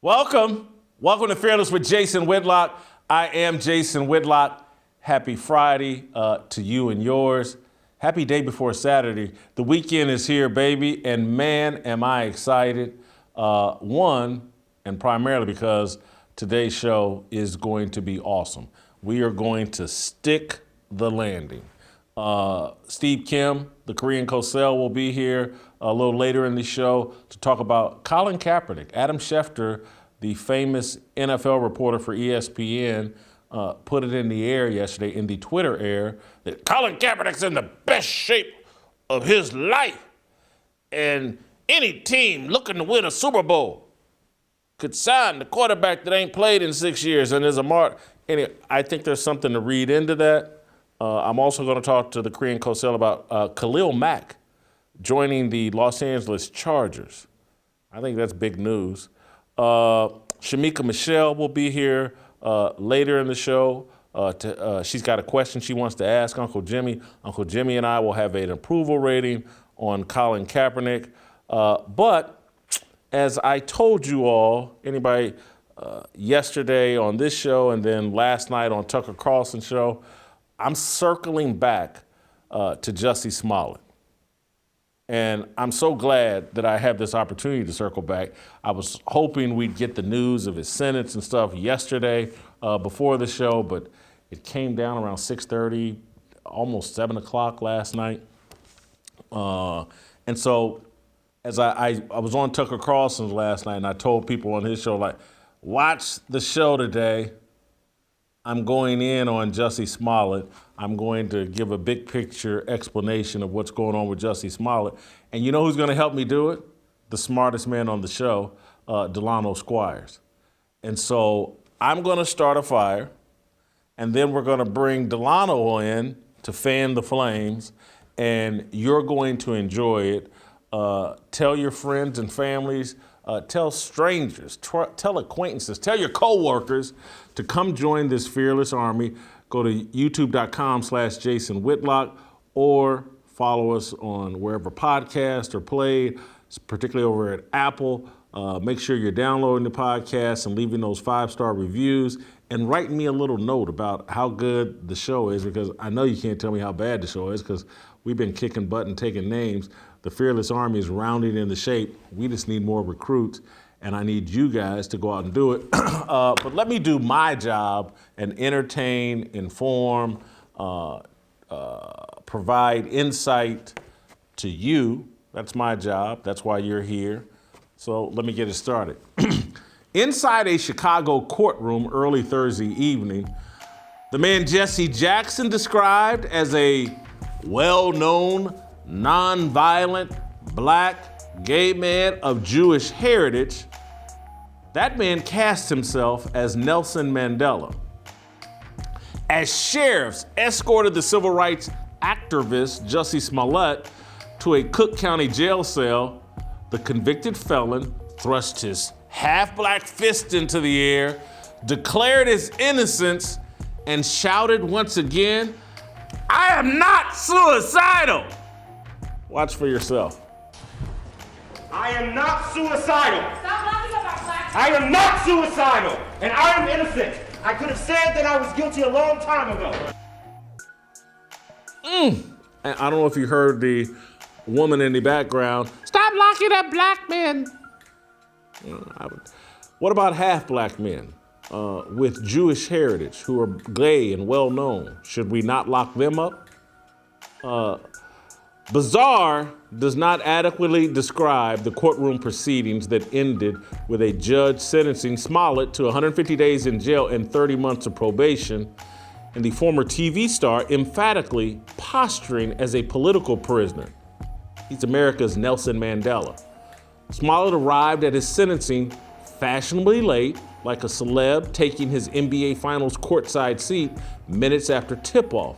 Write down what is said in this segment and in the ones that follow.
Welcome to Fearless with Jason Whitlock. I am Jason Whitlock. Happy Friday to you and yours. Happy day before Saturday. The weekend is here, baby, and man, am I excited. One, and primarily because today's show is going to be awesome. We are going to stick the landing. Steve Kim, the Korean Cosell, will be here a little later in the show to talk about Colin Kaepernick. Adam Schefter, the famous NFL reporter for ESPN, put it in the air yesterday, in the Twitter air, that Colin Kaepernick's in the best shape of his life. And any team looking to win a Super Bowl could sign the quarterback that ain't played in 6 years. And there's a mark. Anyway, I think there's something to read into that. I'm also going to talk to the Korean Cosell about Khalil Mack joining the Los Angeles Chargers. I think that's big news. Shemeka Michelle will be here later in the show. She's got a question she wants to ask Uncle Jimmy. Uncle Jimmy and I will have an approval rating on Colin Kaepernick. But as I told you all, anybody yesterday on this show and then last night on Tucker Carlson's show, I'm circling back to Jussie Smollett. And I'm so glad that I have this opportunity to circle back. I was hoping we'd get the news of his sentence and stuff yesterday before the show, but it came down around 6:30, almost 7 o'clock last night. And so as I was on Tucker Carlson's last night, and I told people on his show, like, watch the show today. I'm going in on Jussie Smollett. I'm going to give a big picture explanation of what's going on with Jussie Smollett. And you know who's going to help me do it? The smartest man on the show, Delano Squires. And so I'm going to start a fire, and then we're going to bring Delano in to fan the flames, and you're going to enjoy it. Tell your friends and families, tell strangers, tell acquaintances, tell your coworkers to come join this fearless army. Go to youtube.com/Jason Whitlock or follow us on wherever podcasts are played, particularly over at Apple. Make sure you're downloading the podcast and leaving those 5-star reviews and write me a little note about how good the show is, because I know you can't tell me how bad the show is because we've been kicking butt and taking names. The Fearless Army is rounding into shape. We just need more recruits, and I need you guys to go out and do it. But let me do my job and entertain, inform, provide insight to you. That's my job. That's why you're here. So let me get it started. Inside a Chicago courtroom early Thursday evening, the man Jesse Jackson, described as a well-known, non-violent, black, gay man of Jewish heritage, that man cast himself as Nelson Mandela. As sheriffs escorted the civil rights activist Jussie Smollett to a Cook County jail cell, the convicted felon thrust his half-black fist into the air, declared his innocence, and shouted once again, "I am not suicidal!" Watch for yourself. I am not suicidal. Stop laughing about black. I am not suicidal, and I am innocent. I could have said that I was guilty a long time ago. And I don't know if you heard the woman in the background, "Stop locking up black men." What about half black men with Jewish heritage who are gay and well known? Should we not lock them up? Bizarre does not adequately describe the courtroom proceedings that ended with a judge sentencing Smollett to 150 days in jail and 30 months of probation, and the former TV star emphatically posturing as a political prisoner. He's America's Nelson Mandela. Smollett arrived at his sentencing fashionably late, like a celeb taking his NBA Finals courtside seat minutes after tip-off.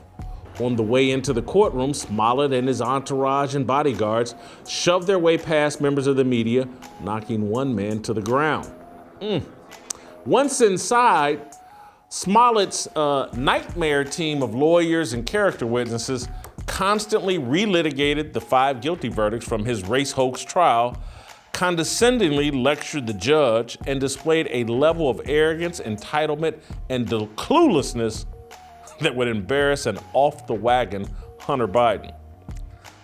On the way into the courtroom, Smollett and his entourage and bodyguards shoved their way past members of the media, knocking one man to the ground. Once inside, Smollett's nightmare team of lawyers and character witnesses constantly relitigated the 5 guilty verdicts from his race hoax trial, condescendingly lectured the judge and displayed a level of arrogance, entitlement, and cluelessness that would embarrass an off-the-wagon Hunter Biden.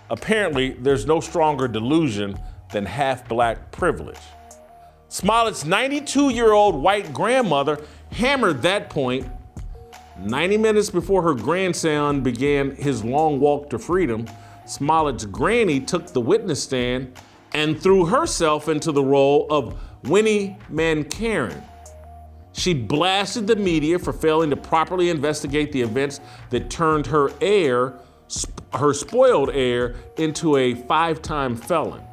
Apparently, there's no stronger delusion than half-black privilege. Smollett's 92-year-old white grandmother hammered that point 90 minutes before her grandson began his long walk to freedom. Smollett's granny took the witness stand and threw herself into the role of Winnie Mankaren. She blasted the media for failing to properly investigate the events that turned her spoiled heir, into a 5-time felon.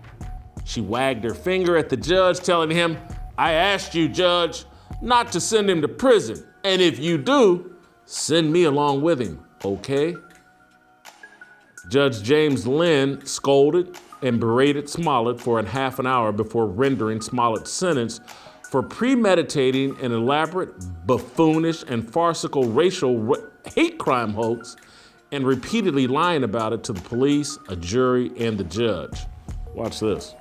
She wagged her finger at the judge, telling him, "I asked you, Judge, not to send him to prison. And if you do, send me along with him, okay?" Judge James Lynn scolded and berated Smollett for half an hour before rendering Smollett's sentence for premeditating an elaborate, buffoonish, and farcical racial hate crime hoax and repeatedly lying about it to the police, a jury, and the judge. Watch this.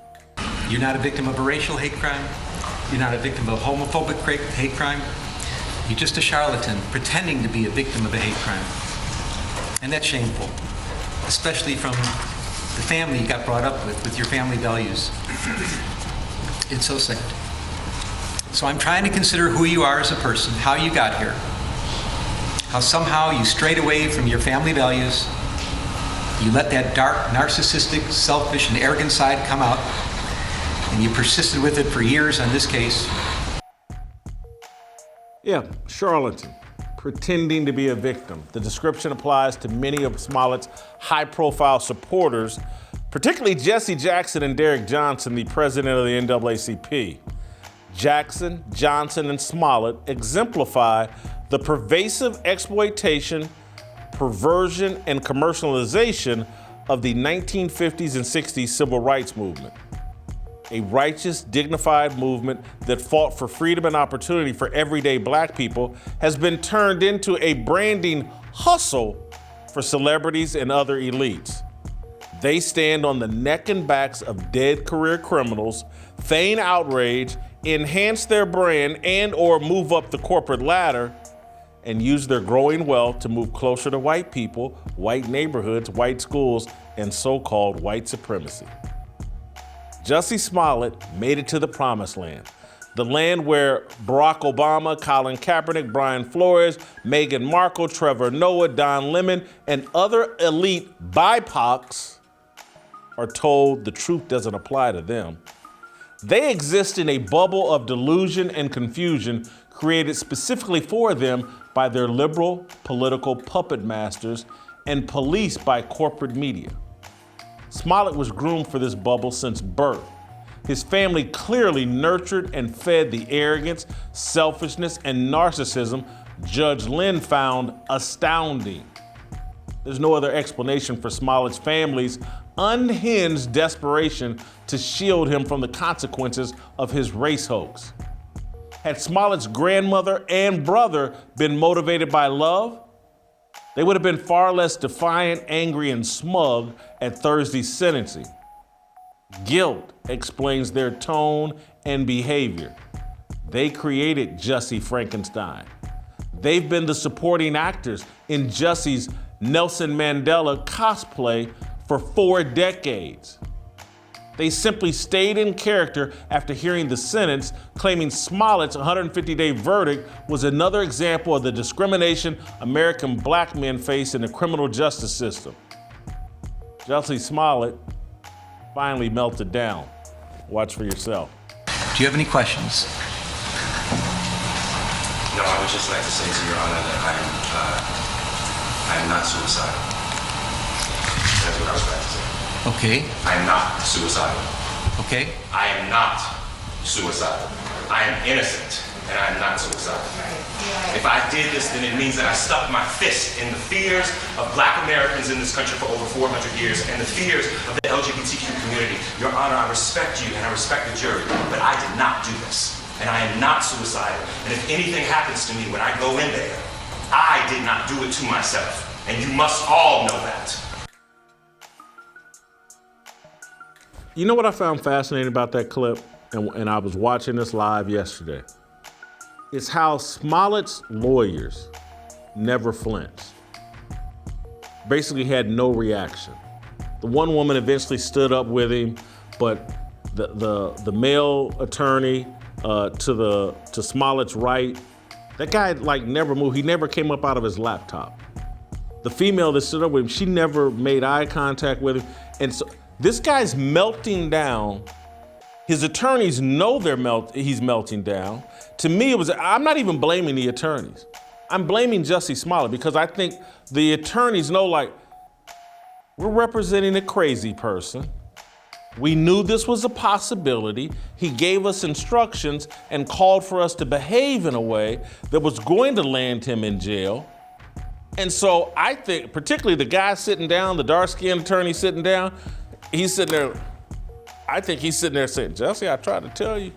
You're not a victim of a racial hate crime. You're not a victim of a homophobic hate crime. You're just a charlatan pretending to be a victim of a hate crime. And that's shameful, especially from the family you got brought up with your family values. It's so sad. So I'm trying to consider who you are as a person, how you got here, how somehow you strayed away from your family values. You let that dark, narcissistic, selfish, and arrogant side come out, and you persisted with it for years on this case. Yeah, charlatan, pretending to be a victim. The description applies to many of Smollett's high-profile supporters, particularly Jesse Jackson and Derrick Johnson, the president of the NAACP. Jackson, Johnson, and Smollett exemplify the pervasive exploitation, perversion, and commercialization of the 1950s and 60s civil rights movement. A righteous, dignified movement that fought for freedom and opportunity for everyday black people has been turned into a branding hustle for celebrities and other elites. They stand on the neck and backs of dead career criminals, feign outrage, enhance their brand and/or move up the corporate ladder, and use their growing wealth to move closer to white people, white neighborhoods, white schools, and so-called white supremacy. Jussie Smollett made it to the promised land, the land where Barack Obama, Colin Kaepernick, Brian Flores, Meghan Markle, Trevor Noah, Don Lemon, and other elite BIPOCs are told the truth doesn't apply to them. They exist in a bubble of delusion and confusion created specifically for them by their liberal political puppet masters and policed by corporate media. Smollett was groomed for this bubble since birth. His family clearly nurtured and fed the arrogance, selfishness, and narcissism Judge Lynn found astounding. There's no other explanation for Smollett's family's unhinged desperation to shield him from the consequences of his race hoax. Had Smollett's grandmother and brother been motivated by love, they would have been far less defiant, angry, and smug at Thursday's sentencing. Guilt explains their tone and behavior. They created Jussie Frankenstein. They've been the supporting actors in Jussie's Nelson Mandela cosplay for 4 decades. They simply stayed in character after hearing the sentence, claiming Smollett's 150-day verdict was another example of the discrimination American black men face in the criminal justice system. Jussie Smollett finally melted down. Watch for yourself. Do you have any questions? No, I would just like to say to Your Honor that I am not suicidal. That's what I was trying to say. Okay. I am not suicidal. Okay. I am not suicidal. I am innocent, and I am not suicidal. If I did this, then it means that I stuck my fist in the fears of black Americans in this country for over 400 years and the fears of the LGBTQ community. Your Honor, I respect you and I respect the jury, but I did not do this. And I am not suicidal. And if anything happens to me when I go in there, I did not do it to myself. And you must all know that. You know what I found fascinating about that clip? And I was watching this live yesterday. It's how Smollett's lawyers never flinched. Basically had no reaction. The one woman eventually stood up with him, but the male attorney to Smollett's right, that guy never moved. He never came up out of his laptop. The female that stood up with him, she never made eye contact with him. And so this guy's melting down. His attorneys know he's melting down. To me, I'm not even blaming the attorneys. I'm blaming Jussie Smollett because I think the attorneys know, we're representing a crazy person. We knew this was a possibility. He gave us instructions and called for us to behave in a way that was going to land him in jail. And so I think, particularly the guy sitting down, the dark-skinned attorney sitting down, he's sitting there, I think he's sitting there saying, Jussie, I tried to tell you.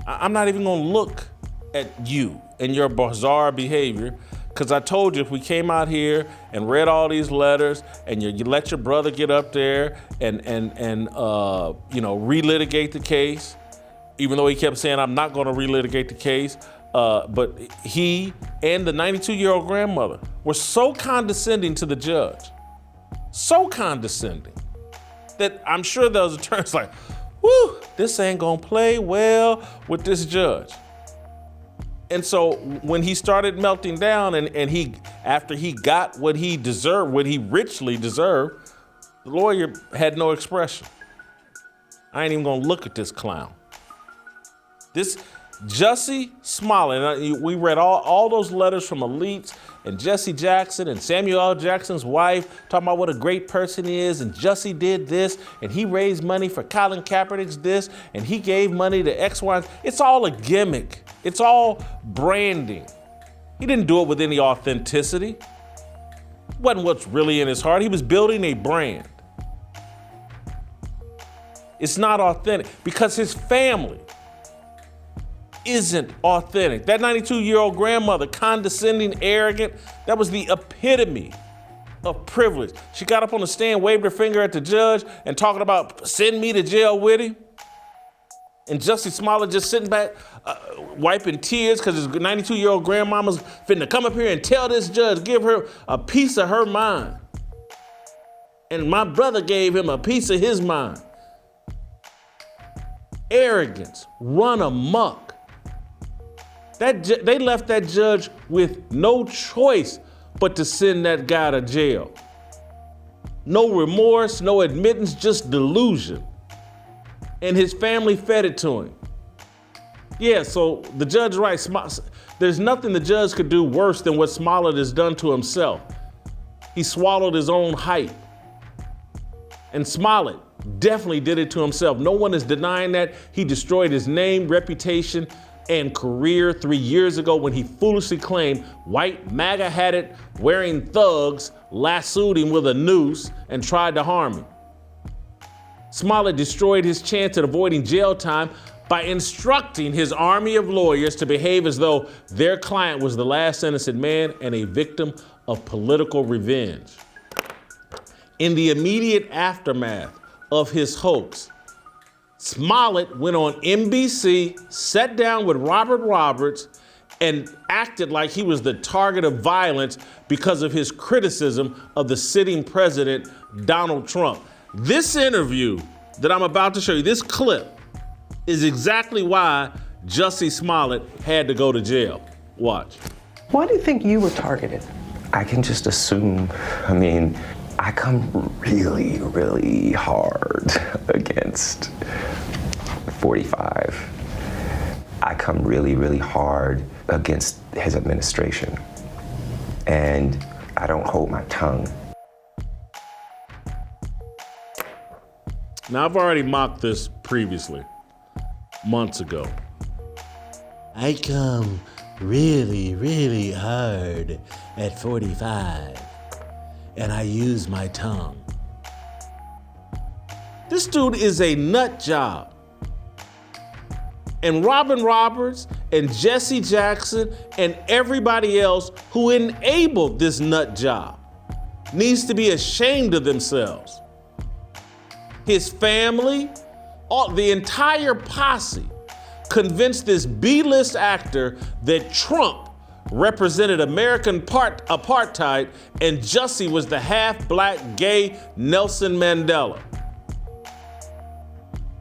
I'm not even gonna look at you and your bizarre behavior, because I told you if we came out here and read all these letters and you let your brother get up there and relitigate the case, even though he kept saying, I'm not gonna relitigate the case, but he and the 92-year-old grandmother were so condescending to the judge, so condescending, that I'm sure those attorneys whoo, this ain't gonna play well with this judge. And so when he started melting down and after he got what he deserved, what he richly deserved, the lawyer had no expression. I ain't even gonna look at this clown. This Jussie Smollett, we read all those letters from elites and Jesse Jackson and Samuel L. Jackson's wife talking about what a great person he is, and Jussie did this, and he raised money for Colin Kaepernick's this, and he gave money to X, Y. It's all a gimmick. It's all branding. He didn't do it with any authenticity. It wasn't what's really in his heart. He was building a brand. It's not authentic because his family isn't authentic. That 92-year-old grandmother, condescending, arrogant, that was the epitome of privilege. She got up on the stand, waved her finger at the judge and talking about send me to jail with him. And Jussie Smollett just sitting back, wiping tears because his 92-year-old grandmama's finna come up here and tell this judge, give her a piece of her mind. And my brother gave him a piece of his mind. Arrogance, run amok. They left that judge with no choice but to send that guy to jail. No remorse, no admittance, just delusion. And his family fed it to him. Yeah, so the judge writes, there's nothing the judge could do worse than what Smollett has done to himself. He swallowed his own hype. And Smollett definitely did it to himself. No one is denying that. He destroyed his name, reputation, and career 3 years ago when he foolishly claimed white MAGA-hatted wearing thugs lassoed him with a noose and tried to harm him. Smollett destroyed his chance at avoiding jail time by instructing his army of lawyers to behave as though their client was the last innocent man and a victim of political revenge. In the immediate aftermath of his hoax, Smollett went on NBC, sat down with Robert Roberts, and acted like he was the target of violence because of his criticism of the sitting president, Donald Trump. This interview that I'm about to show you, this clip, is exactly why Jussie Smollett had to go to jail. Watch. Why do you think you were targeted? I can just assume, I come really, really hard against 45. I come really, really hard against his administration. And I don't hold my tongue. Now, I've already mocked this previously, months ago. I come really, really hard at 45, and I use my tongue. This dude is a nut job. And Robin Roberts and Jesse Jackson and everybody else who enabled this nut job needs to be ashamed of themselves. his family, the entire posse convinced this B-list actor that Trump represented American apartheid and Jussie was the half-black gay Nelson Mandela.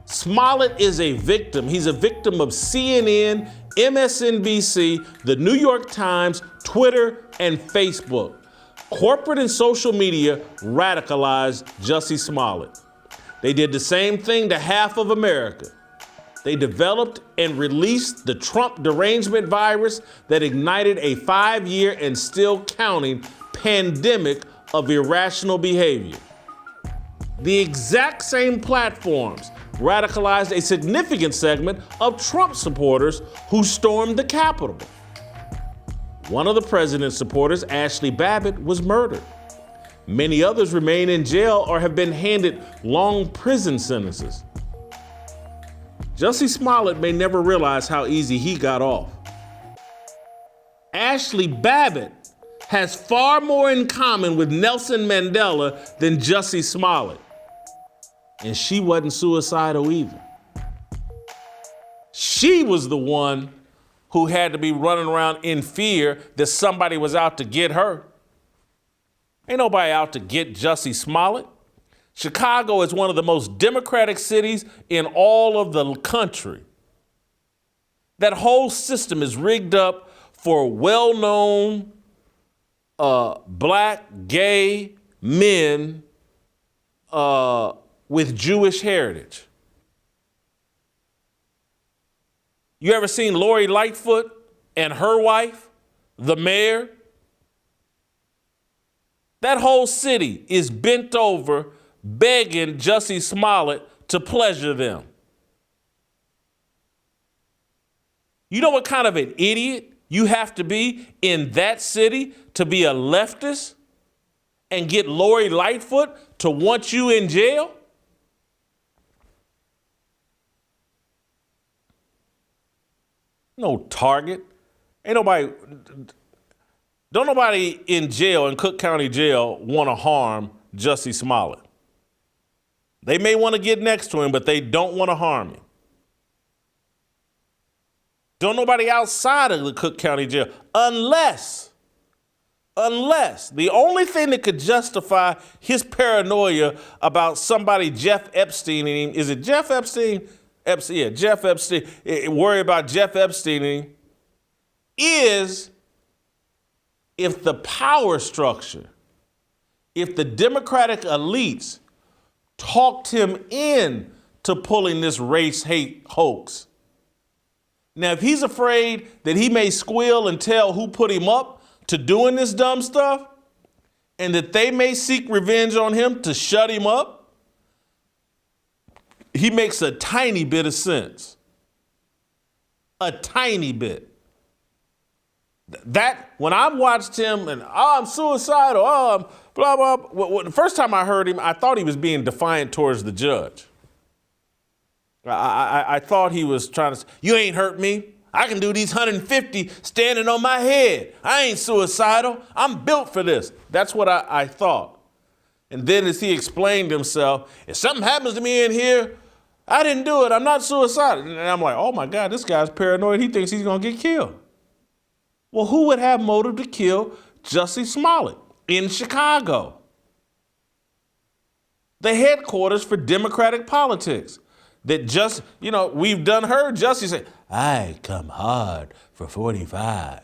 Smollett is a victim. He's a victim of CNN, MSNBC, the New York Times, Twitter, and Facebook. Corporate and social media radicalized Jussie Smollett. They did the same thing to half of America. They developed and released the Trump derangement virus that ignited a 5-year and still counting pandemic of irrational behavior. The exact same platforms radicalized a significant segment of Trump supporters who stormed the Capitol. One of the president's supporters, Ashli Babbitt, was murdered. Many others remain in jail or have been handed long prison sentences. Jussie Smollett may never realize how easy he got off. Ashli Babbitt has far more in common with Nelson Mandela than Jussie Smollett. And she wasn't suicidal either. She was the one who had to be running around in fear that somebody was out to get her. Ain't nobody out to get Jussie Smollett. Chicago is one of the most democratic cities in all of the country. That whole system is rigged up for well-known black gay men with Jewish heritage. You ever seen Lori Lightfoot and her wife, the mayor? That whole city is bent over begging Jussie Smollett to pleasure them. You know what kind of an idiot you have to be in that city to be a leftist and get Lori Lightfoot to want you in jail? No target. Don't nobody in jail, in Cook County Jail, want to harm Jussie Smollett. They may want to get next to him, but they don't want to harm him. Don't nobody outside of the Cook County Jail, unless the only thing that could justify his paranoia about somebody Jeff Epsteining, is it Jeff Epstein? Jeff Epstein, worry about Jeff Epsteining, is if the power structure, if the Democratic elites talked him in to pulling this race hate hoax. Now, if he's afraid that he may squeal and tell who put him up to doing this dumb stuff, and that they may seek revenge on him to shut him up, he makes a tiny bit of sense. A tiny bit. That, when I watched him and, I'm suicidal, blah, blah, blah. The first time I heard him, I thought he was being defiant towards the judge. I thought he was trying to say, you ain't hurt me. I can do these 150 standing on my head. I ain't suicidal. I'm built for this. That's what I thought. And then as he explained himself, if something happens to me in here, I didn't do it. I'm not suicidal. And I'm like, oh my God, this guy's paranoid. He thinks he's going to get killed. Well, who would have motive to kill Jussie Smollett in Chicago? The headquarters for Democratic politics. That just, we've heard Jussie say, I come hard for 45.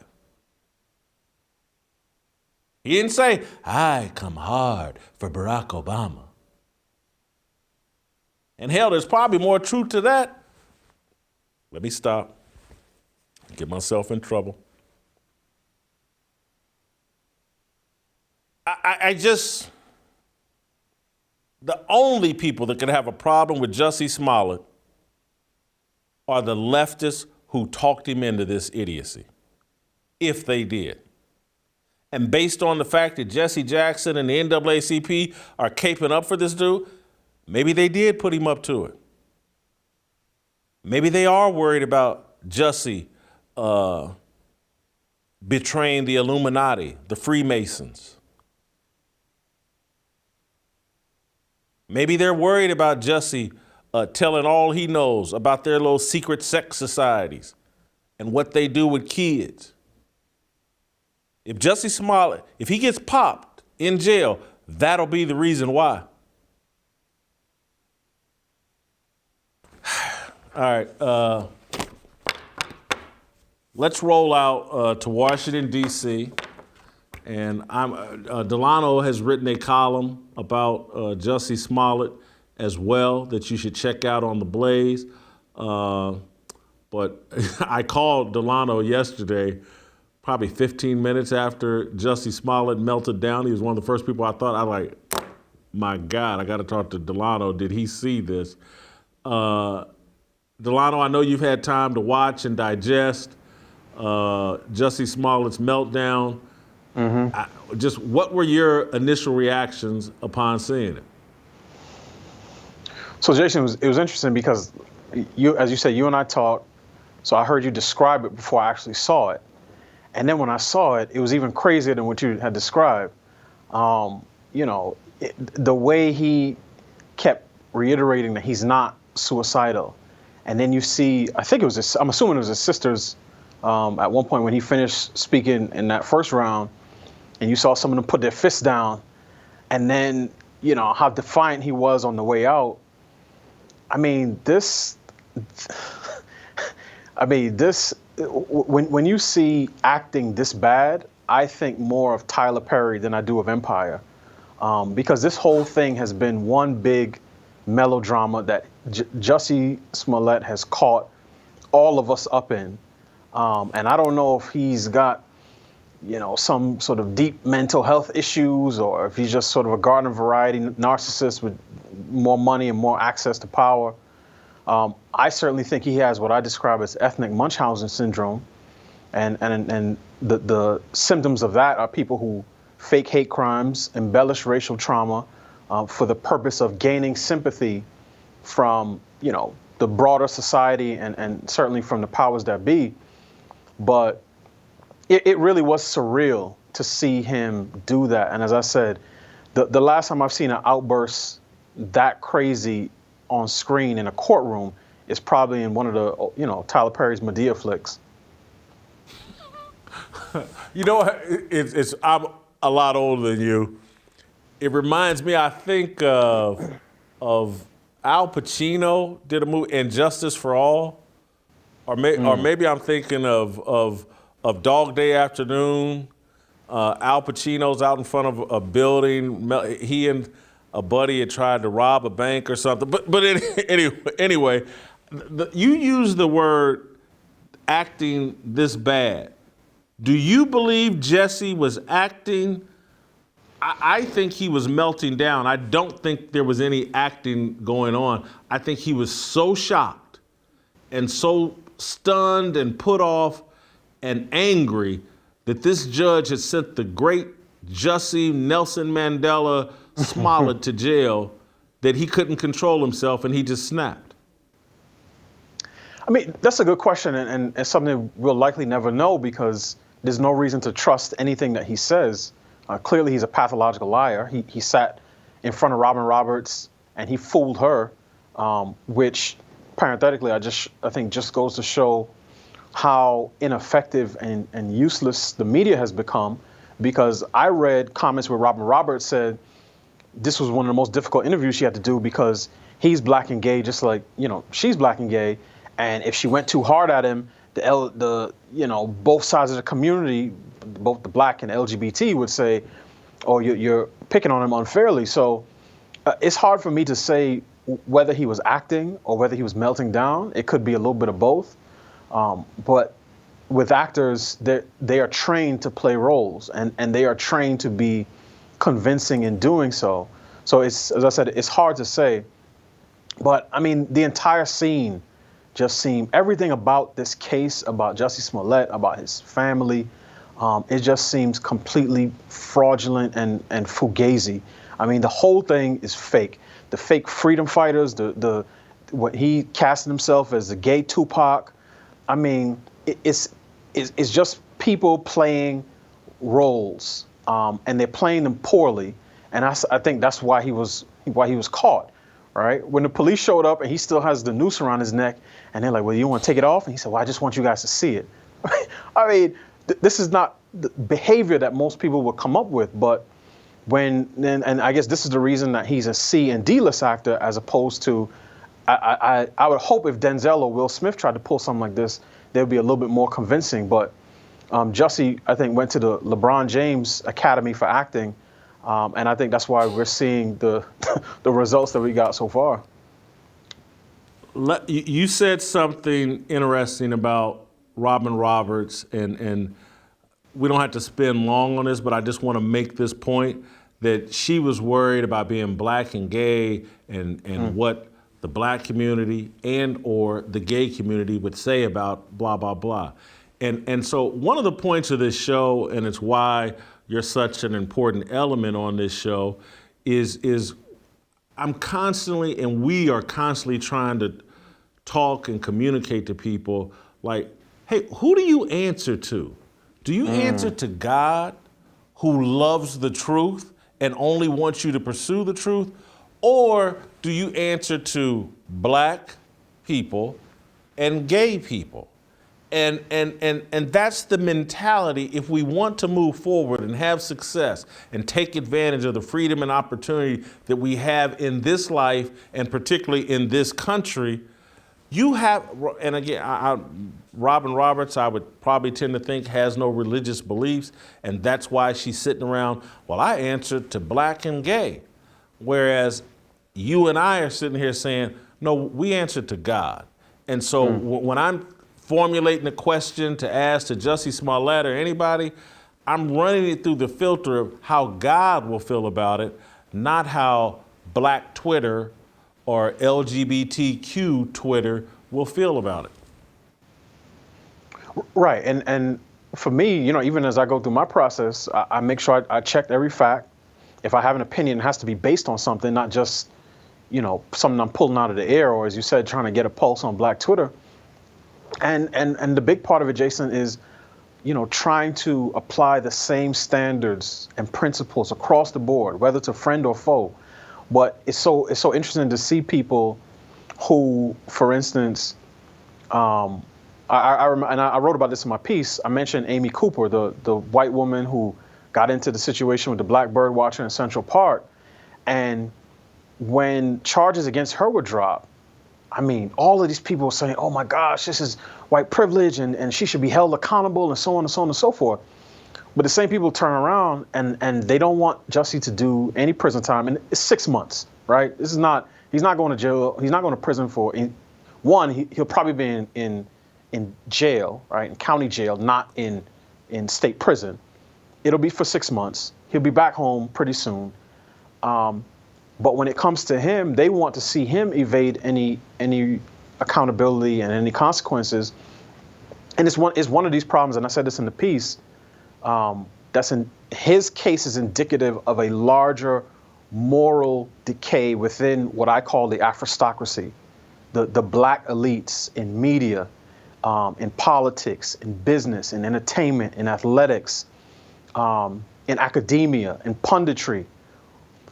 He didn't say, I come hard for Barack Obama. And hell, there's probably more truth to that. Let me stop. Get myself in trouble. The only people that could have a problem with Jussie Smollett are the leftists who talked him into this idiocy, if they did. And based on the fact that Jesse Jackson and the NAACP are caping up for this dude, maybe they did put him up to it. Maybe they are worried about Jussie betraying the Illuminati, the Freemasons. Maybe they're worried about Jussie telling all he knows about their little secret sex societies and what they do with kids. If Jussie Smollett, if he gets popped in jail, that'll be the reason why. All right, let's roll out to Washington, D.C. And Delano has written a column about Jussie Smollett as well that you should check out on The Blaze. But I called Delano yesterday, probably 15 minutes after Jussie Smollett melted down. He was one of the first people I thought, my God, I got to talk to Delano. Did he see this? Delano, I know you've had time to watch and digest Jussie Smollett's meltdown. Mm-hmm. Just what were your initial reactions upon seeing it? So Jason, it was interesting because as you said, you and I talked, so I heard you describe it before I actually saw it. And then when I saw it, it was even crazier than what you had described. The way he kept reiterating that he's not suicidal. And then you see, I'm assuming it was his sisters at one point when he finished speaking in that first round, and you saw some of them put their fists down, and then, how defiant he was on the way out. When you see acting this bad, I think more of Tyler Perry than I do of Empire, because this whole thing has been one big melodrama that Jussie Smollett has caught all of us up in. And I don't know if he's got, some sort of deep mental health issues, or if he's just sort of a garden variety narcissist with more money and more access to power. I certainly think he has what I describe as ethnic Munchausen syndrome. And the symptoms of that are people who fake hate crimes, embellish racial trauma for the purpose of gaining sympathy from, the broader society and certainly from the powers that be. But it really was surreal to see him do that. And as I said, the last time I've seen an outburst that crazy on screen in a courtroom is probably in one of the, Tyler Perry's Madea flicks. I'm a lot older than you. It reminds me, I think, of Al Pacino did a movie, Injustice for All, or maybe I'm thinking of Dog Day Afternoon. Al Pacino's out in front of a building. He and a buddy had tried to rob a bank or something. But anyway, you use the word acting this bad. Do you believe Jussie was acting? I think he was melting down. I don't think there was any acting going on. I think he was so shocked and so stunned and put off and angry that this judge had sent the great Jussie Nelson Mandela Smollett to jail that he couldn't control himself and he just snapped. That's a good question, and it's something we'll likely never know because there's no reason to trust anything that he says. Clearly, he's a pathological liar. He sat in front of Robin Roberts and he fooled her, which parenthetically, I think just goes to show how ineffective and useless the media has become, because I read comments where Robin Roberts said this was one of the most difficult interviews she had to do because he's black and gay, just like, she's black and gay. And if she went too hard at him, both sides of the community, both the black and LGBT would say, oh, you're picking on him unfairly. So it's hard for me to say whether he was acting or whether he was melting down. It could be a little bit of both. But with actors, they are trained to play roles and they are trained to be convincing in doing so. So it's, as I said, it's hard to say. But the entire scene just seemed, everything about this case, about Jussie Smollett, about his family, it just seems completely fraudulent and fugazi. The whole thing is fake. The fake freedom fighters, what he casted himself as the gay Tupac. It's just people playing roles, and they're playing them poorly. And I think that's why he was why he was caught, right? When the police showed up and he still has the noose around his neck, and they're like, well, you want to take it off? And he said, well, I just want you guys to see it. I mean, this is not the behavior that most people would come up with, but and I guess this is the reason that he's a C and D list actor as opposed to, I would hope if Denzel or Will Smith tried to pull something like this, they would be a little bit more convincing. But Jussie, I think, went to the LeBron James Academy for acting, and I think that's why we're seeing the the results that we got so far. You said something interesting about Robin Roberts, and we don't have to spend long on this, but I just want to make this point that she was worried about being black and gay and what the black community and or the gay community would say about blah, blah, blah. And so one of the points of this show, and it's why you're such an important element on this show, is I'm constantly, and we are constantly trying to talk and communicate to people like, hey, who do you answer to? Do you answer to God, who loves the truth and only wants you to pursue the truth? Or do you answer to black people and gay people? And that's the mentality if we want to move forward and have success and take advantage of the freedom and opportunity that we have in this life and particularly in this country. You have, and again, Robin Roberts, I would probably tend to think, has no religious beliefs, and that's why she's sitting around, well, I answer to black and gay. Whereas you and I are sitting here saying, no, we answer to God. And so when I'm formulating a question to ask to Jussie Smollett or anybody, I'm running it through the filter of how God will feel about it, not how black Twitter or LGBTQ Twitter will feel about it. Right, and for me, even as I go through my process, I make sure I check every fact. If I have an opinion, it has to be based on something, not just, something I'm pulling out of the air, or as you said, trying to get a pulse on black Twitter. And the big part of it, Jason, is, trying to apply the same standards and principles across the board, whether it's a friend or foe. But it's so interesting to see people who, for instance, I wrote about this in my piece. I mentioned Amy Cooper, the white woman who got into the situation with the black bird watcher in Central Park. And when charges against her were dropped, I mean, all of these people were saying, oh my gosh, this is white privilege and she should be held accountable and so on and so on and so forth. But the same people turn around and they don't want Jussie to do any prison time. And it's 6 months, right? He's not going to jail. He's not going to prison for, he'll probably be in jail, right? In county jail, not in state prison. It'll be for 6 months. He'll be back home pretty soon. But when it comes to him, they want to see him evade any accountability and any consequences. And it's one of these problems, and I said this in the piece, that's in his case is indicative of a larger moral decay within what I call the Afrostocracy, the black elites in media, in politics, in business, in entertainment, in athletics, in academia, in punditry,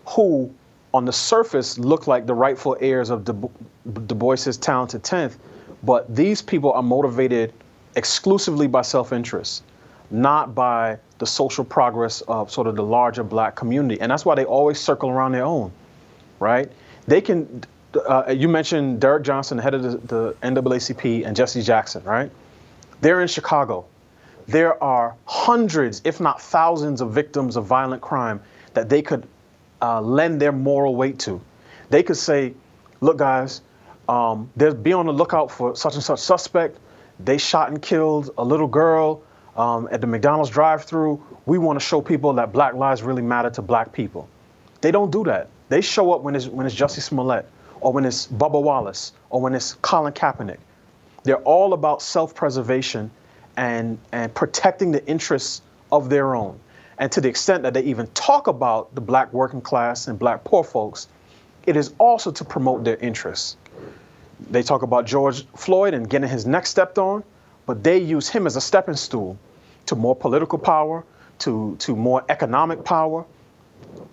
who on the surface look like the rightful heirs of Du Bois's Talented Tenth, but these people are motivated exclusively by self-interest, not by the social progress of sort of the larger black community. And that's why they always circle around their own, right? They can, you mentioned Derek Johnson, the head of the NAACP, and Jesse Jackson, right? They're in Chicago. There are hundreds, if not thousands, of victims of violent crime that they could lend their moral weight to. They could say, look, guys, be on the lookout for such and such suspect. They shot and killed a little girl at the McDonald's drive-thru. We want to show people that black lives really matter to black people. They don't do that. They show up when it's Jussie Smollett, or when it's Bubba Wallace, or when it's Colin Kaepernick. They're all about self-preservation and protecting the interests of their own. And to the extent that they even talk about the black working class and black poor folks, it is also to promote their interests. They talk about George Floyd and getting his neck stepped on, but they use him as a stepping stool to more political power, to more economic power.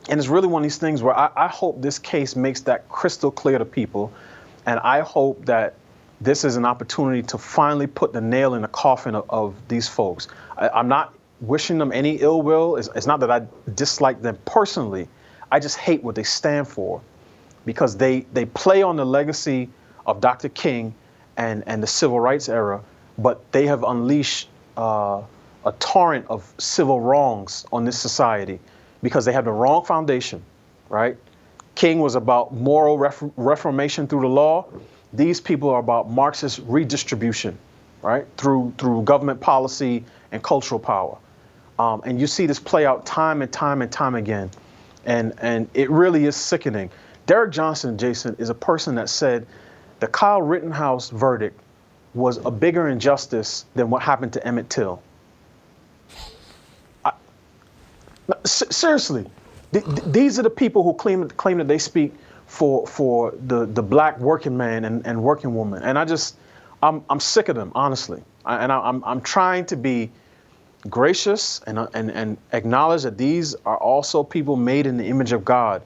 And it's really one of these things where I hope this case makes that crystal clear to people. And I hope that this is an opportunity to finally put the nail in the coffin of these folks. I'm not wishing them any ill will. It's not that I dislike them personally. I just hate what they stand for, because they play on the legacy of Dr. King and the civil rights era, but they have unleashed a torrent of civil wrongs on this society because they have the wrong foundation, right? King was about moral reformation through the law. These people are about Marxist redistribution, right? Through government policy and cultural power. And you see this play out time and time and time again. And it really is sickening. Derek Johnson, Jason, is a person that said the Kyle Rittenhouse verdict was a bigger injustice than what happened to Emmett Till. Seriously, these are the people who claim that they speak for the black working man and working woman. And I'm sick of them, honestly. I'm trying to be gracious and acknowledge that these are also people made in the image of God,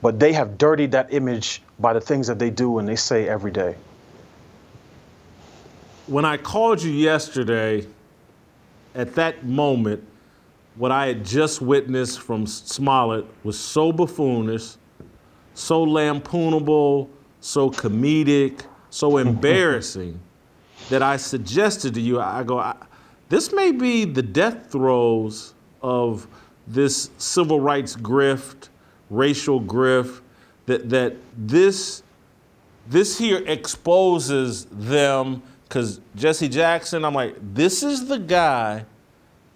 but they have dirtied that image by the things that they do and they say every day. When I called you yesterday, at that moment, what I had just witnessed from Smollett was so buffoonish, so lampoonable, so comedic, so embarrassing that I suggested to you, this may be the death throes of this civil rights grift, racial grift, that this here exposes them, because Jesse Jackson, I'm like, this is the guy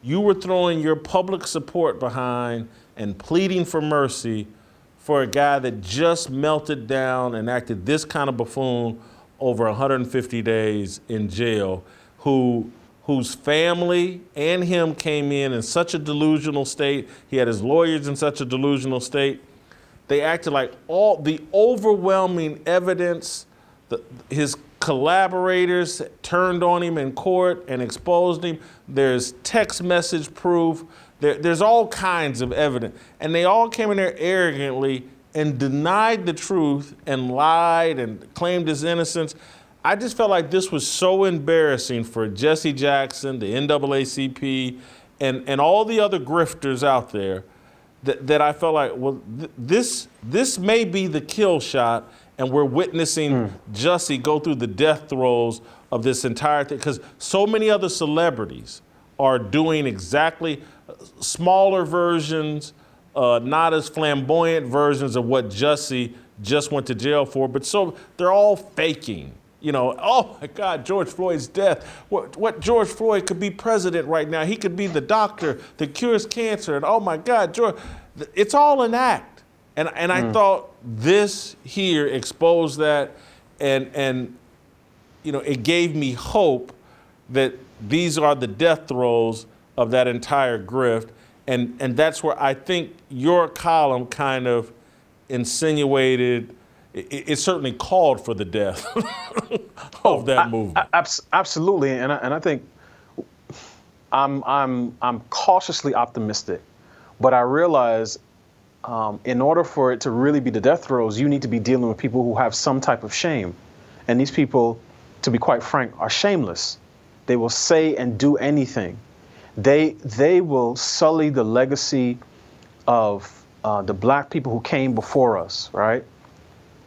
you were throwing your public support behind and pleading for mercy for a guy that just melted down and acted this kind of buffoon over 150 days in jail, whose family and him came in such a delusional state. He had his lawyers in such a delusional state. They acted like all the overwhelming evidence, his collaborators turned on him in court and exposed him. There's text message proof. There's all kinds of evidence. And they all came in there arrogantly and denied the truth and lied and claimed his innocence. I just felt like this was so embarrassing for Jesse Jackson, the NAACP, and all the other grifters out there that I felt like, well, this may be the kill shot, and we're witnessing Jussie go through the death throes of this entire thing, because so many other celebrities are doing exactly smaller versions, not as flamboyant versions of what Jussie just went to jail for, but so they're all faking. You know, oh my God, George Floyd's death. What George Floyd could be president right now. He could be the doctor that cures cancer. And oh my God, George, it's all an act. And I thought this here exposed that, and you know, it gave me hope that these are the death throes of that entire grift. And that's where I think your column kind of insinuated, it certainly called for the death of that movement. Absolutely, and I think I'm cautiously optimistic, but I realize in order for it to really be the death throes, you need to be dealing with people who have some type of shame, and these people, to be quite frank, are shameless. They will say and do anything. They will sully the legacy of the black people who came before us, right?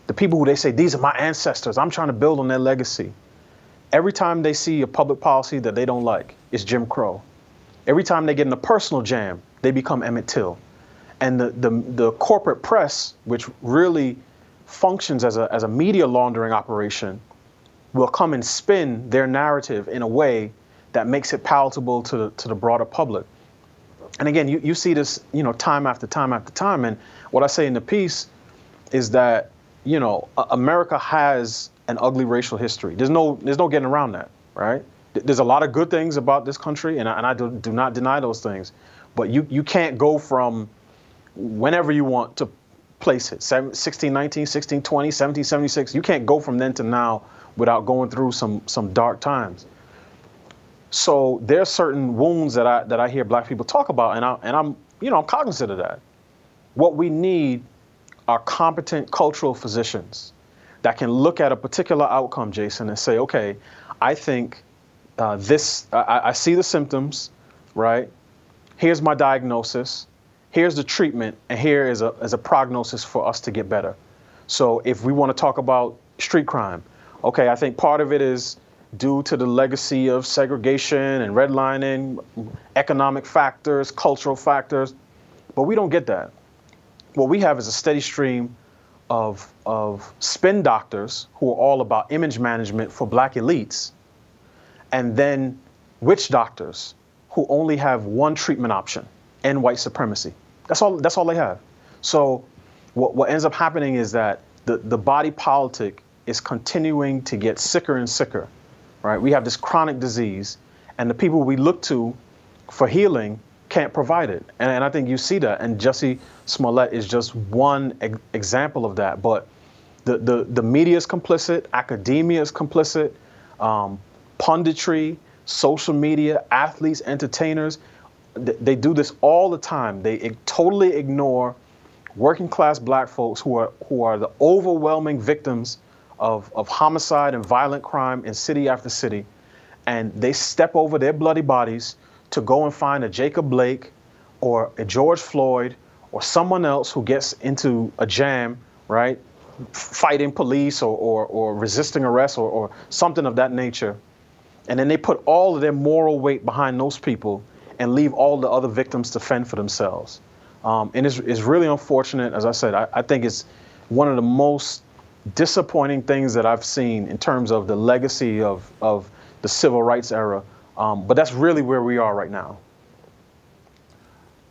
The people who they say, these are my ancestors, I'm trying to build on their legacy. Every time they see a public policy that they don't like, it's Jim Crow. Every time they get in a personal jam, they become Emmett Till. And the corporate press, which really functions as a media laundering operation, will come and spin their narrative in a way that makes it palatable to the broader public. And again, you see this, you know, time after time after time. And what I say in the piece is that, you know, America has an ugly racial history. There's no getting around that, right? There's a lot of good things about this country, and I do not deny those things. But you can't go from whenever you want to place it, 1619, 1620, 1776. You can't go from then to now without going through some dark times. So there are certain wounds that I hear black people talk about, and I'm cognizant of that. What we need are competent cultural physicians that can look at a particular outcome, Jason, and say, okay, I think I see the symptoms, right? Here's my diagnosis, here's the treatment, and here is a prognosis for us to get better. So if we want to talk about street crime, okay, I think part of it is due to the legacy of segregation and redlining, economic factors, cultural factors, but we don't get that. What we have is a steady stream of spin doctors who are all about image management for black elites, and then witch doctors who only have one treatment option, and white supremacy. That's all they have. So what ends up happening is that the body politic is continuing to get sicker and sicker, right? We have this chronic disease, and the people we look to for healing can't provide it. And I think you see that, and Jussie Smollett is just one example of that. But the media is complicit, academia is complicit, punditry, social media, athletes, entertainers, they do this all the time. They totally ignore working class black folks who are the overwhelming victims of homicide and violent crime in city after city. And they step over their bloody bodies to go and find a Jacob Blake or a George Floyd or someone else who gets into a jam, right? Fighting police or resisting arrest or something of that nature. And then they put all of their moral weight behind those people and leave all the other victims to fend for themselves. And it's really unfortunate. As I said, I think it's one of the most disappointing things that I've seen in terms of the legacy of the civil rights era. But that's really where we are right now.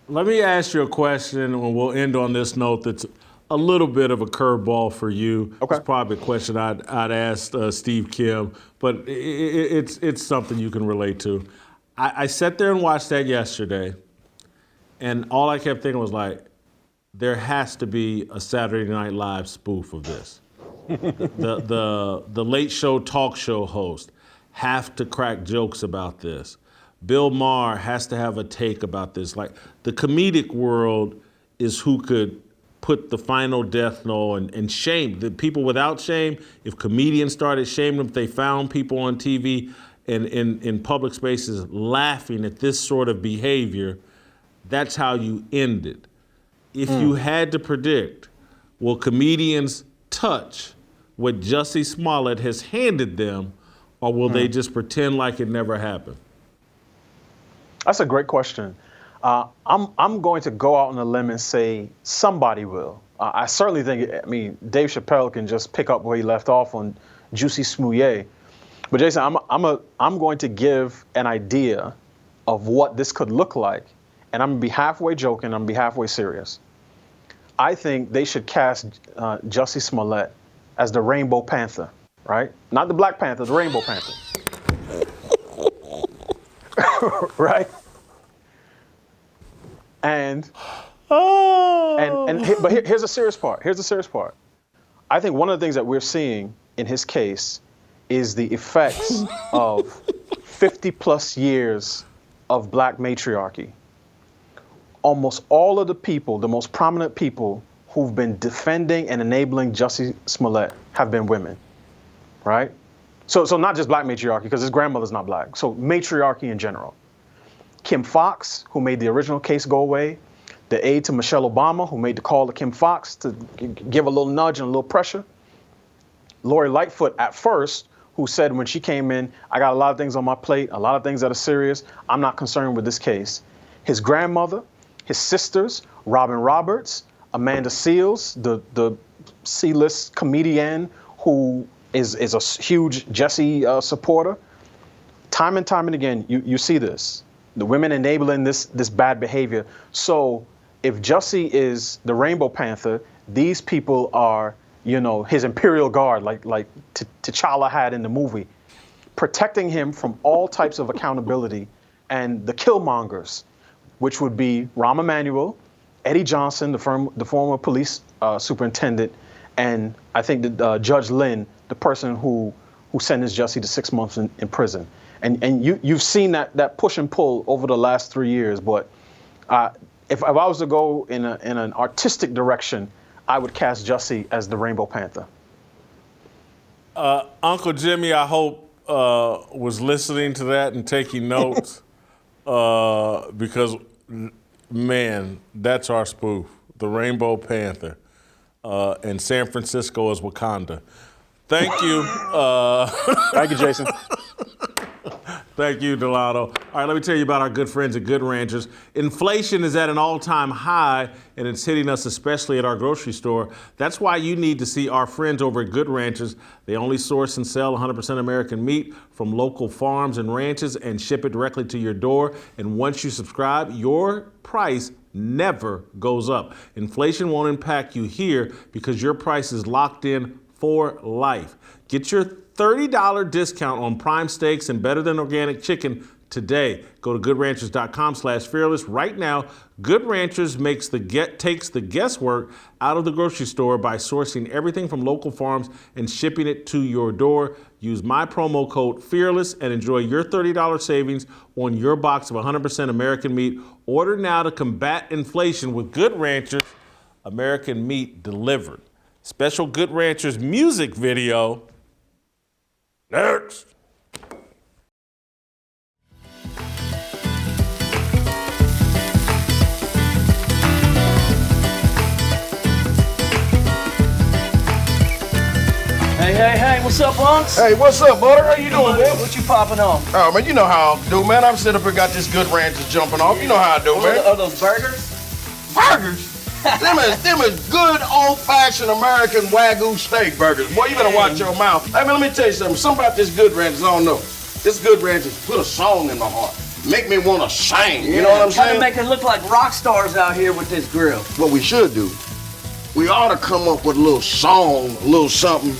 Let me ask you a question, and we'll end on this note that's a little bit of a curveball for you. Okay. It's probably a question I'd asked Steve Kim, but it's something you can relate to. I sat there and watched that yesterday, and all I kept thinking was like, there has to be a Saturday Night Live spoof of this. The Late Show talk show host have to crack jokes about this. Bill Maher has to have a take about this. Like, the comedic world is who could put the final death knell and shame. The people without shame, if comedians started shaming them, if they found people on TV and in public spaces laughing at this sort of behavior, that's how you end it. If you had to predict, will comedians touch what Jussie Smollett has handed them, or will they just pretend like it never happened? That's a great question. I'm going to go out on a limb and say somebody will. I certainly think, Dave Chappelle can just pick up where he left off on Jussie Smollett. But Jason, I'm going to give an idea of what this could look like, and I'm gonna be halfway joking, I'm gonna be halfway serious. I think they should cast Jussie Smollett as the Rainbow Panther, right? Not the Black Panther, the Rainbow Panther. Right? But here's the serious part. Here's the serious part. I think one of the things that we're seeing in his case is the effects of 50 plus years of black matriarchy. Almost all of the people, the most prominent people who've been defending and enabling Jussie Smollett have been women, right? So not just black matriarchy, because his grandmother's not black. So matriarchy in general. Kim Foxx, who made the original case go away, the aide to Michelle Obama, who made the call to Kim Foxx to give a little nudge and a little pressure. Lori Lightfoot at first, who said when she came in, I got a lot of things on my plate, a lot of things that are serious. I'm not concerned with this case. His grandmother, his sisters, Robin Roberts, Amanda Seales, the C-list comedian who is a huge Jussie supporter. Time and time and again, you see this. The women enabling this bad behavior. So if Jussie is the Rainbow Panther, these people are, his Imperial Guard, like T'Challa had in the movie, protecting him from all types of accountability. And the Killmongers, which would be Rahm Emanuel, Eddie Johnson, the former police superintendent, and I think Judge Lynn, the person who sentenced Jussie to 6 months in prison. And you've seen that push and pull over the last 3 years, but if I was to go in an artistic direction, I would cast Jussie as the Rainbow Panther. Uncle Jimmy, I hope, was listening to that and taking notes because, man, that's our spoof, the Rainbow Panther, and San Francisco is Wakanda. Thank you. Thank you, Jason. Thank you, Delano. All right, let me tell you about our good friends at Good Ranchers. Inflation is at an all-time high, and it's hitting us especially at our grocery store. That's why you need to see our friends over at Good Ranchers. They only source and sell 100% American meat from local farms and ranches and ship it directly to your door. And once you subscribe, your price never goes up. Inflation won't impact you here because your price is locked in for life. Get your $30 discount on prime steaks and better than organic chicken today. Go to goodranchers.com/fearless right now. Good Ranchers takes the guesswork out of the grocery store by sourcing everything from local farms and shipping it to your door. Use my promo code FEARLESS and enjoy your $30 savings on your box of 100% American meat. Order now to combat inflation with Good Ranchers, American meat delivered. Special Good Ranchers music video next. Hey, what's up, Unks? Hey, what's up, brother? How you doing, man? What you popping on? Oh, man, you know how I do, man. I'm sitting up here, got this Good Ranchers jumping off. You know how I do, man. Are those burgers? Burgers? them is good old-fashioned American Wagyu steak burgers. Boy, you better watch your mouth. Hey, man, let me tell you something. Something about this Good Ranchers, I don't know. This Good Ranchers put a song in my heart. Make me want to sing. You know what I'm Trying saying? to make it look like rock stars out here with this grill. What we should do, we ought to come up with a little song, a little something,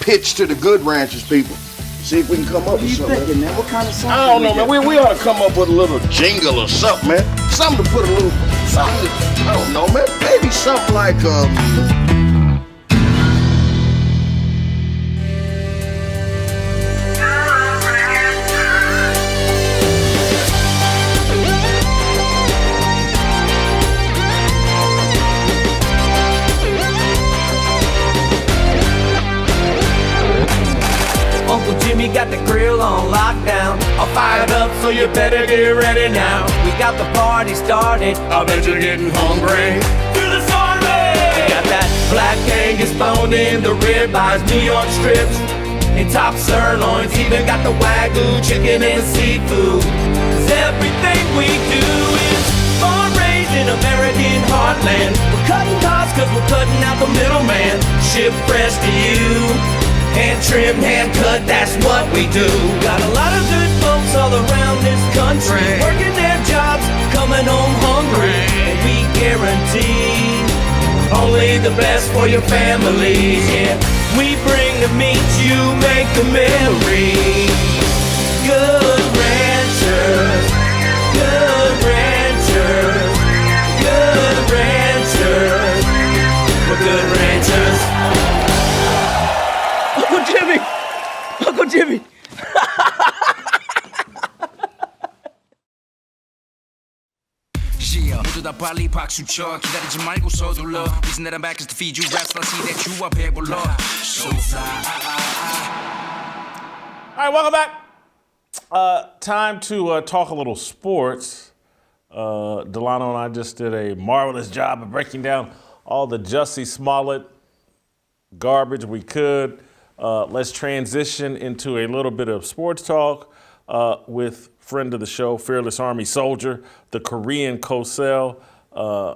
pitch to the Good Ranchers people. See if we can come up with something. What are you thinking, man? What kind of song? I don't know, man. We ought to come up with a little jingle or something, man. Something to put a little, something to, I don't know, man. Maybe something like, Uncle Jimmy got the grill on lockdown. All fired up, so you better get ready now. We got the party started. I bet you're getting hungry. To the Army! We got that black Angus bone in the ribeyes, New York strips, and top sirloins. Even got the Wagyu chicken and seafood. 'Cause everything we do is farm raised in American heartland. We're cutting costs 'cause we're cutting out the middleman. Ship fresh to you. Hand trim, hand cut, that's what we do. Got a lot of good folks all around this country, working their jobs, coming home hungry. And we guarantee only the best for your families. Yeah, we bring the meat, you make the memory. Good Ranchers, Good Ranchers, Good Ranchers. We're Good Ranchers. Uncle Jimmy! Yeah, 모두 다 빨리 박수 쳐 기다리지 말고 서둘러 Reason that I'm back is to feed you raps I see that you are 배불러 So All right, welcome back. Time to talk a little sports. Delano and I just did a marvelous job of breaking down all the Jussie Smollett garbage we could. Let's transition into a little bit of sports talk with friend of the show, Fearless Army Soldier, the Korean Cosell. I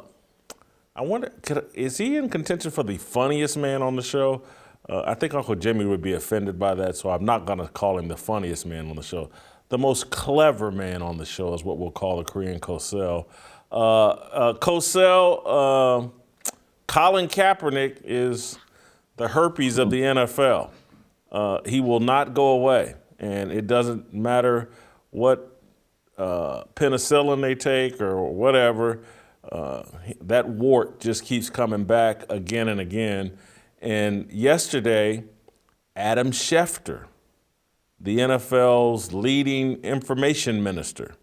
wonder, is he in contention for the funniest man on the show? I think Uncle Jimmy would be offended by that, so I'm not going to call him the funniest man on the show. The most clever man on the show is what we'll call the Korean Cosell. Cosell, Colin Kaepernick is the herpes of the NFL. He will not go away, and it doesn't matter what penicillin they take or whatever. That wart just keeps coming back again and again. And yesterday, Adam Schefter, the NFL's leading information minister,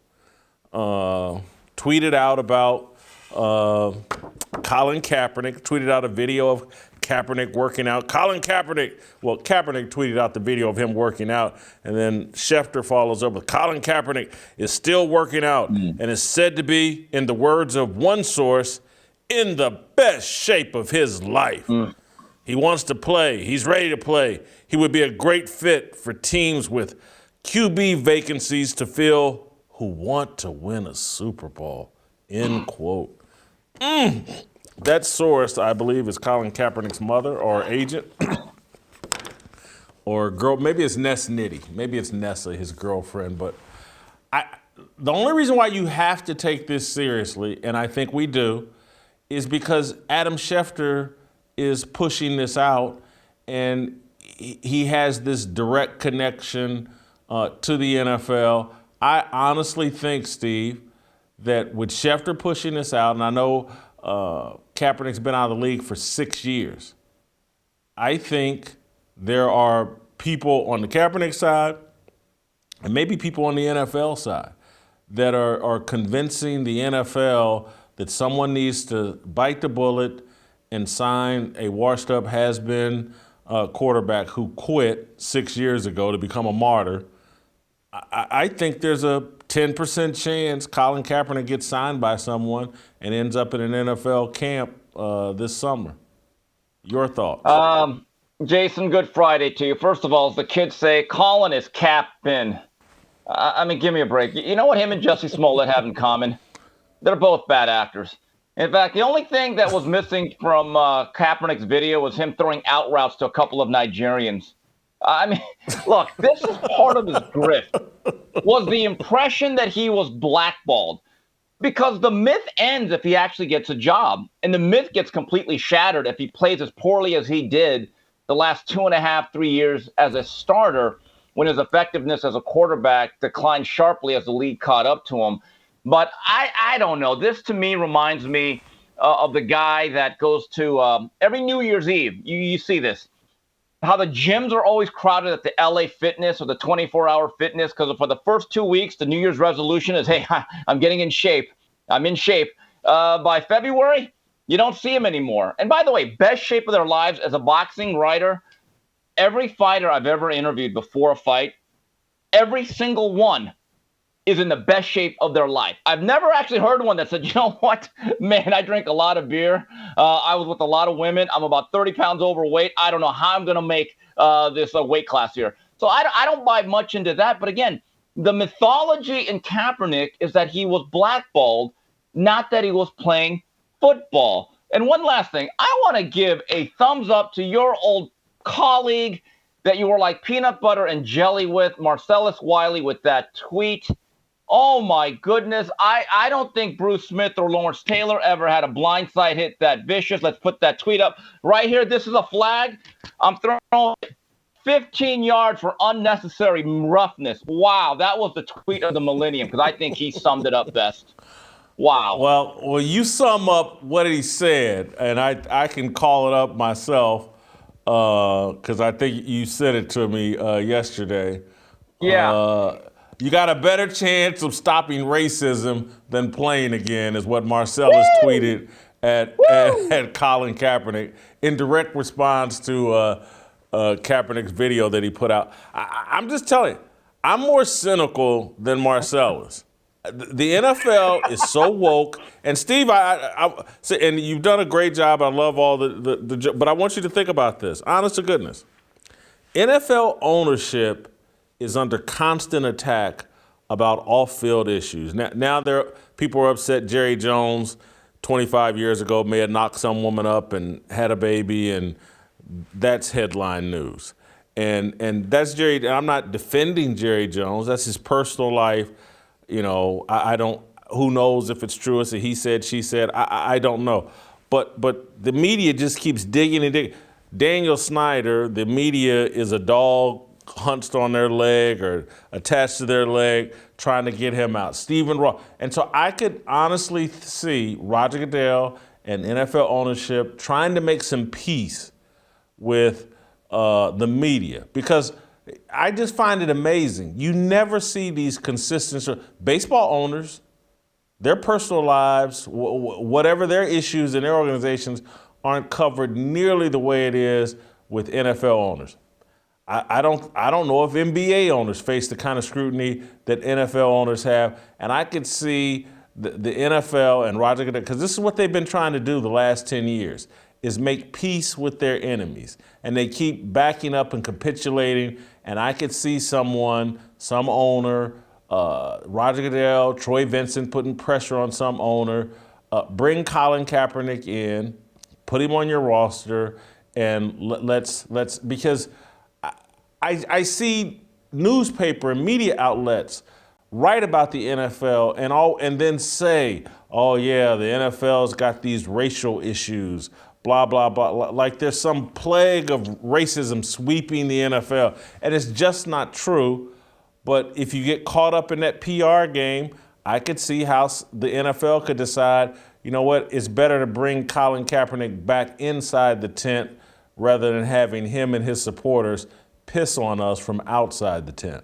tweeted out about Colin Kaepernick tweeted out a video of Kaepernick working out. Kaepernick tweeted out the video of him working out, and then Schefter follows up with Colin Kaepernick is still working out and is said to be, in the words of one source, in the best shape of his life. He wants to play. He's ready to play. He would be a great fit for teams with QB vacancies to fill who want to win a Super Bowl, end quote. That source, I believe, is Colin Kaepernick's mother or agent or girl. Maybe it's Ness Nitty. Maybe it's Nessa, his girlfriend. But the only reason why you have to take this seriously, and I think we do, is because Adam Schefter is pushing this out, and he has this direct connection to the NFL. I honestly think, Steve, that with Schefter pushing this out, and I know Kaepernick's been out of the league for 6 years, I think there are people on the Kaepernick side and maybe people on the NFL side that are convincing the NFL that someone needs to bite the bullet and sign a washed-up has-been quarterback who quit 6 years ago to become a martyr. I think there's a 10% chance Colin Kaepernick gets signed by someone and ends up in an NFL camp this summer. Your thoughts? Jason, good Friday to you. First of all, as the kids say, Colin is Capin. I mean, give me a break. You know what him and Jussie Smollett have in common? They're both bad actors. In fact, the only thing that was missing from Kaepernick's video was him throwing out routes to a couple of Nigerians. I mean, look, this is part of his grift, was the impression that he was blackballed. Because the myth ends if he actually gets a job, and the myth gets completely shattered if he plays as poorly as he did the last 2.5, 3 years as a starter, when his effectiveness as a quarterback declined sharply as the league caught up to him. But I don't know. This, to me, reminds me of the guy that goes to every New Year's Eve. You see this. How the gyms are always crowded at the LA Fitness or the 24-hour Fitness, because for the first 2 weeks, the New Year's resolution is, hey, I'm getting in shape. I'm in shape. By February, you don't see him anymore. And by the way, best shape of their lives as a boxing writer, every fighter I've ever interviewed before a fight, every single one is in the best shape of their life. I've never actually heard one that said, you know what, man, I drink a lot of beer. I was with a lot of women. I'm about 30 pounds overweight. I don't know how I'm going to make this weight class here. So I don't buy much into that. But again, the mythology in Kaepernick is that he was blackballed, not that he was playing football. And one last thing, I want to give a thumbs up to your old colleague that you were like peanut butter and jelly with, Marcellus Wiley, with that tweet. Oh, my goodness. I don't think Bruce Smith or Lawrence Taylor ever had a blindside hit that vicious. Let's put that tweet up right here. This is a flag. I'm throwing 15 yards for unnecessary roughness. Wow, that was the tweet of the millennium, because I think he summed it up best. Wow. Well, you sum up what he said, and I can call it up myself because I think you said it to me yesterday. Yeah. You got a better chance of stopping racism than playing again, is what Marcellus tweeted at Colin Kaepernick in direct response to Kaepernick's video that he put out. I'm just telling you, I'm more cynical than Marcellus. The NFL is so woke, and Steve, and you've done a great job. I love all but I want you to think about this. Honest to goodness, NFL ownership is under constant attack about off-field issues. Now people are upset Jerry Jones 25 years ago may have knocked some woman up and had a baby, and that's headline news. And that's Jerry. And I'm not defending Jerry Jones. That's his personal life. You know, I don't. Who knows if it's true? It's a he said, she said. I don't know. But the media just keeps digging and digging. Daniel Snyder, the media is a dog hunched on their leg or attached to their leg, trying to get him out. Stephen Ross. And so I could honestly see Roger Goodell and NFL ownership trying to make some peace with the media, because I just find it amazing. You never see these consistent baseball owners Their personal lives, whatever their issues in their organizations, aren't covered nearly the way it is with NFL owners. I don't know if NBA owners face the kind of scrutiny that NFL owners have, and I could see the NFL and Roger Goodell, because this is what they've been trying to do the last 10 years, is make peace with their enemies. And they keep backing up and capitulating, and I could see some owner, Roger Goodell, Troy Vincent putting pressure on some owner, bring Colin Kaepernick in, put him on your roster, and let's because I see newspaper and media outlets write about the NFL and then say, oh yeah, the NFL's got these racial issues, blah, blah, blah, like there's some plague of racism sweeping the NFL. And it's just not true. But if you get caught up in that PR game, I could see how the NFL could decide, you know what, it's better to bring Colin Kaepernick back inside the tent rather than having him and his supporters piss on us from outside the tent.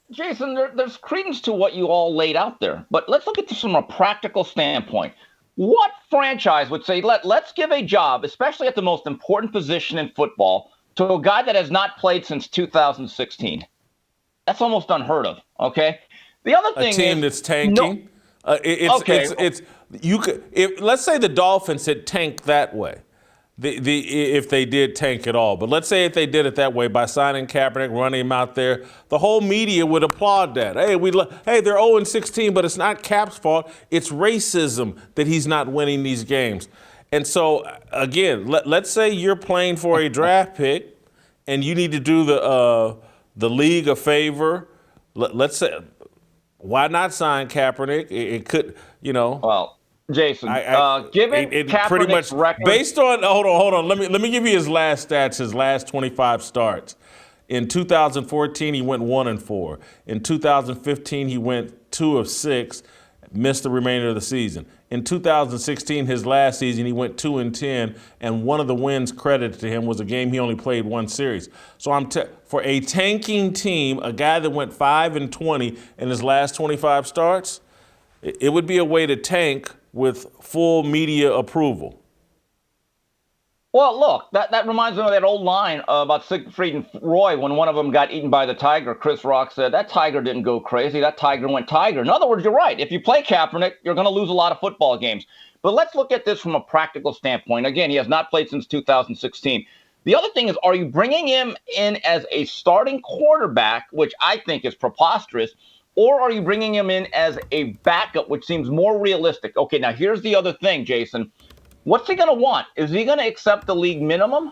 Jason, there's credence to what you all laid out there, but let's look at this from a practical standpoint. What franchise would say, let's give a job, especially at the most important position in football, to a guy that has not played since 2016? That's almost unheard of, okay? The other thing is... A team that's tanking? Let's say the Dolphins had tanked that way. If they did tank at all. But let's say if they did it that way by signing Kaepernick, running him out there, the whole media would applaud that. Hey, they're 0-16, but it's not Cap's fault. It's racism that he's not winning these games. And so, again, let's say you're playing for a draft pick and you need to do the league a favor. Let's say, why not sign Kaepernick? It could, Well, Jason, given Kaepernick's pretty much record, based on hold on. Let me give you his last stats. His last 25 starts. In 2014, he went 1-4. In 2015, he went 2 of 6, missed the remainder of the season. In 2016, his last season, he went 2-10, and one of the wins credited to him was a game he only played one series. So for a tanking team, a guy that went 5-20 in his last 25 starts, it would be a way to tank with full media approval. Well, look, that reminds me of that old line about Siegfried and Roy when one of them got eaten by the tiger. Chris Rock said, that tiger didn't go crazy. That tiger went tiger. In other words, you're right. If you play Kaepernick, you're going to lose a lot of football games. But let's look at this from a practical standpoint. Again, he has not played since 2016. The other thing is, are you bringing him in as a starting quarterback, which I think is preposterous, or are you bringing him in as a backup, which seems more realistic? Okay, now here's the other thing, Jason. What's he going to want? Is he going to accept the league minimum?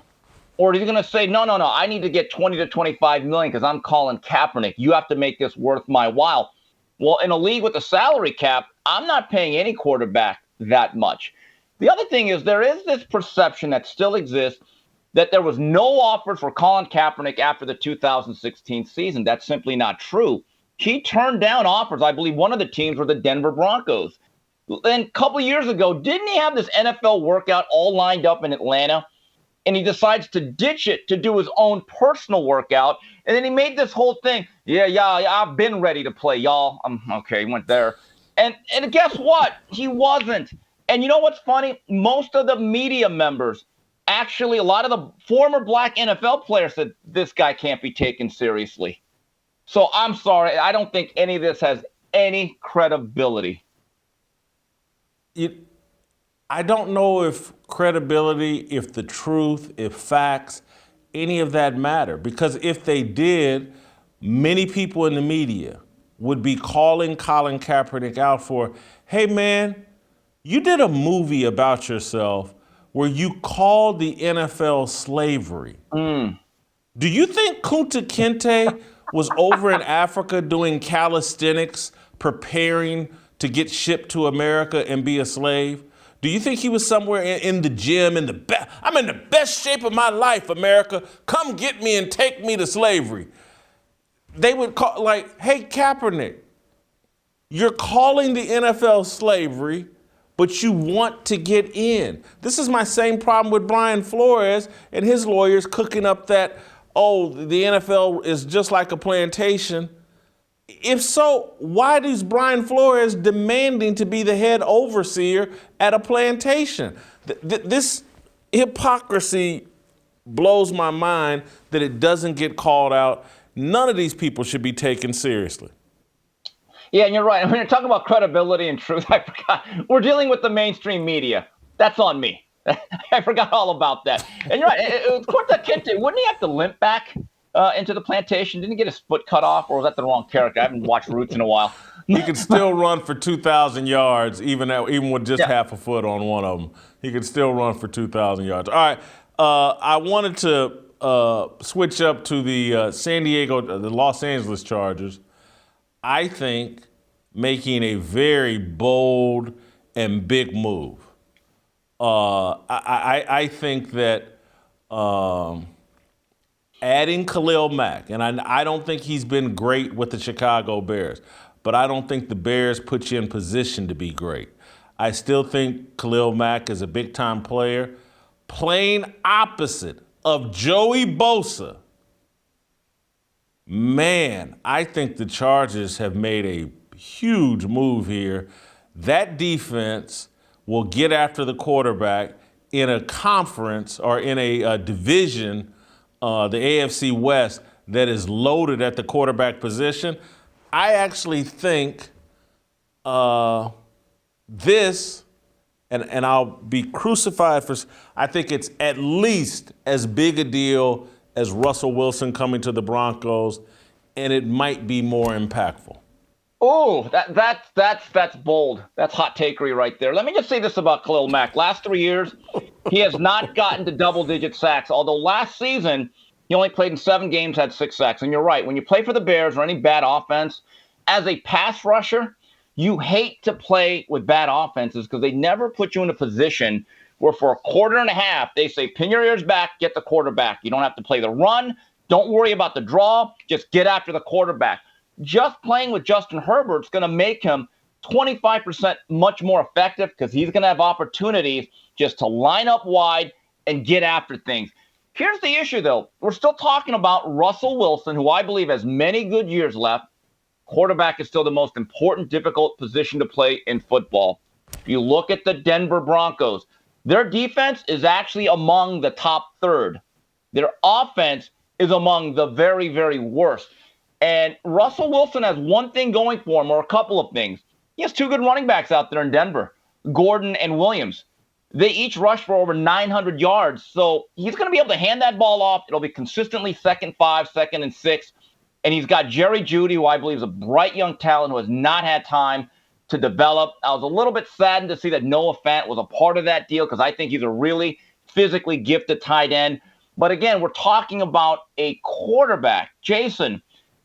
Or is he going to say, no, I need to get 20 to 25 million because I'm Colin Kaepernick. You have to make this worth my while. Well, in a league with a salary cap, I'm not paying any quarterback that much. The other thing is there is this perception that still exists that there was no offers for Colin Kaepernick after the 2016 season. That's simply not true. He turned down offers. I believe one of the teams were the Denver Broncos. Then a couple of years ago, didn't he have this NFL workout all lined up in Atlanta? And he decides to ditch it to do his own personal workout. And then he made this whole thing. Yeah, I've been ready to play, y'all. Okay, he went there. And guess what? He wasn't. And you know what's funny? Most of the media members, actually, a lot of the former black NFL players said this guy can't be taken seriously. So I'm sorry. I don't think any of this has any credibility. I don't know if credibility, if the truth, if facts, any of that matter. Because if they did, many people in the media would be calling Colin Kaepernick out for, hey man, you did a movie about yourself where you called the NFL slavery. Do you think Kunta Kinte was over in Africa doing calisthenics, preparing to get shipped to America and be a slave? Do you think he was somewhere in the gym I'm in the best shape of my life, America. Come get me and take me to slavery. They would call hey, Kaepernick, you're calling the NFL slavery, but you want to get in. This is my same problem with Brian Flores and his lawyers cooking up that, the NFL is just like a plantation. If so, why is Brian Flores demanding to be the head overseer at a plantation? This hypocrisy blows my mind that it doesn't get called out. None of these people should be taken seriously. Yeah, and you're right. When you're talking about credibility and truth, I forgot. We're dealing with the mainstream media. That's on me. I forgot all about that. And you're right. Quartet Kente, wouldn't he have to limp back into the plantation? Didn't he get his foot cut off, or was that the wrong character? I haven't watched Roots in a while. He could still run for 2,000 yards, even with just half a foot on one of them. He could still run for 2,000 yards. All right. I wanted to switch up to the the Los Angeles Chargers. I think making a very bold and big move. I think that adding Khalil Mack, and I don't think he's been great with the Chicago Bears, but I don't think the Bears put you in position to be great. I still think Khalil Mack is a big-time player, plain opposite of Joey Bosa. Man, I think the Chargers have made a huge move here. That defense will get after the quarterback in a conference or in a division, the AFC West, that is loaded at the quarterback position. I actually think this, and I'll be crucified for, I think it's at least as big a deal as Russell Wilson coming to the Broncos, and it might be more impactful. Oh, that's bold. That's hot takery right there. Let me just say this about Khalil Mack. Last 3 years, he has not gotten to double-digit sacks, although last season he only played in 7 games, had 6 sacks. And you're right, when you play for the Bears or any bad offense, as a pass rusher, you hate to play with bad offenses because they never put you in a position where for a quarter and a half, they say, pin your ears back, get the quarterback. You don't have to play the run. Don't worry about the draw. Just get after the quarterback. Just playing with Justin Herbert's going to make him 25% much more effective because he's going to have opportunities just to line up wide and get after things. Here's the issue, though. We're still talking about Russell Wilson, who I believe has many good years left. Quarterback is still the most important, difficult position to play in football. If you look at the Denver Broncos, their defense is actually among the top third. Their offense is among the very, very worst. And Russell Wilson has one thing going for him, or a couple of things. He has 2 good running backs out there in Denver, Gordon and Williams. They each rush for over 900 yards. So he's going to be able to hand that ball off. It'll be consistently 2nd 5, 2nd and 6. And he's got Jerry Jeudy, who I believe is a bright young talent who has not had time to develop. I was a little bit saddened to see that Noah Fant was a part of that deal because I think he's a really physically gifted tight end. But again, we're talking about a quarterback. Jason,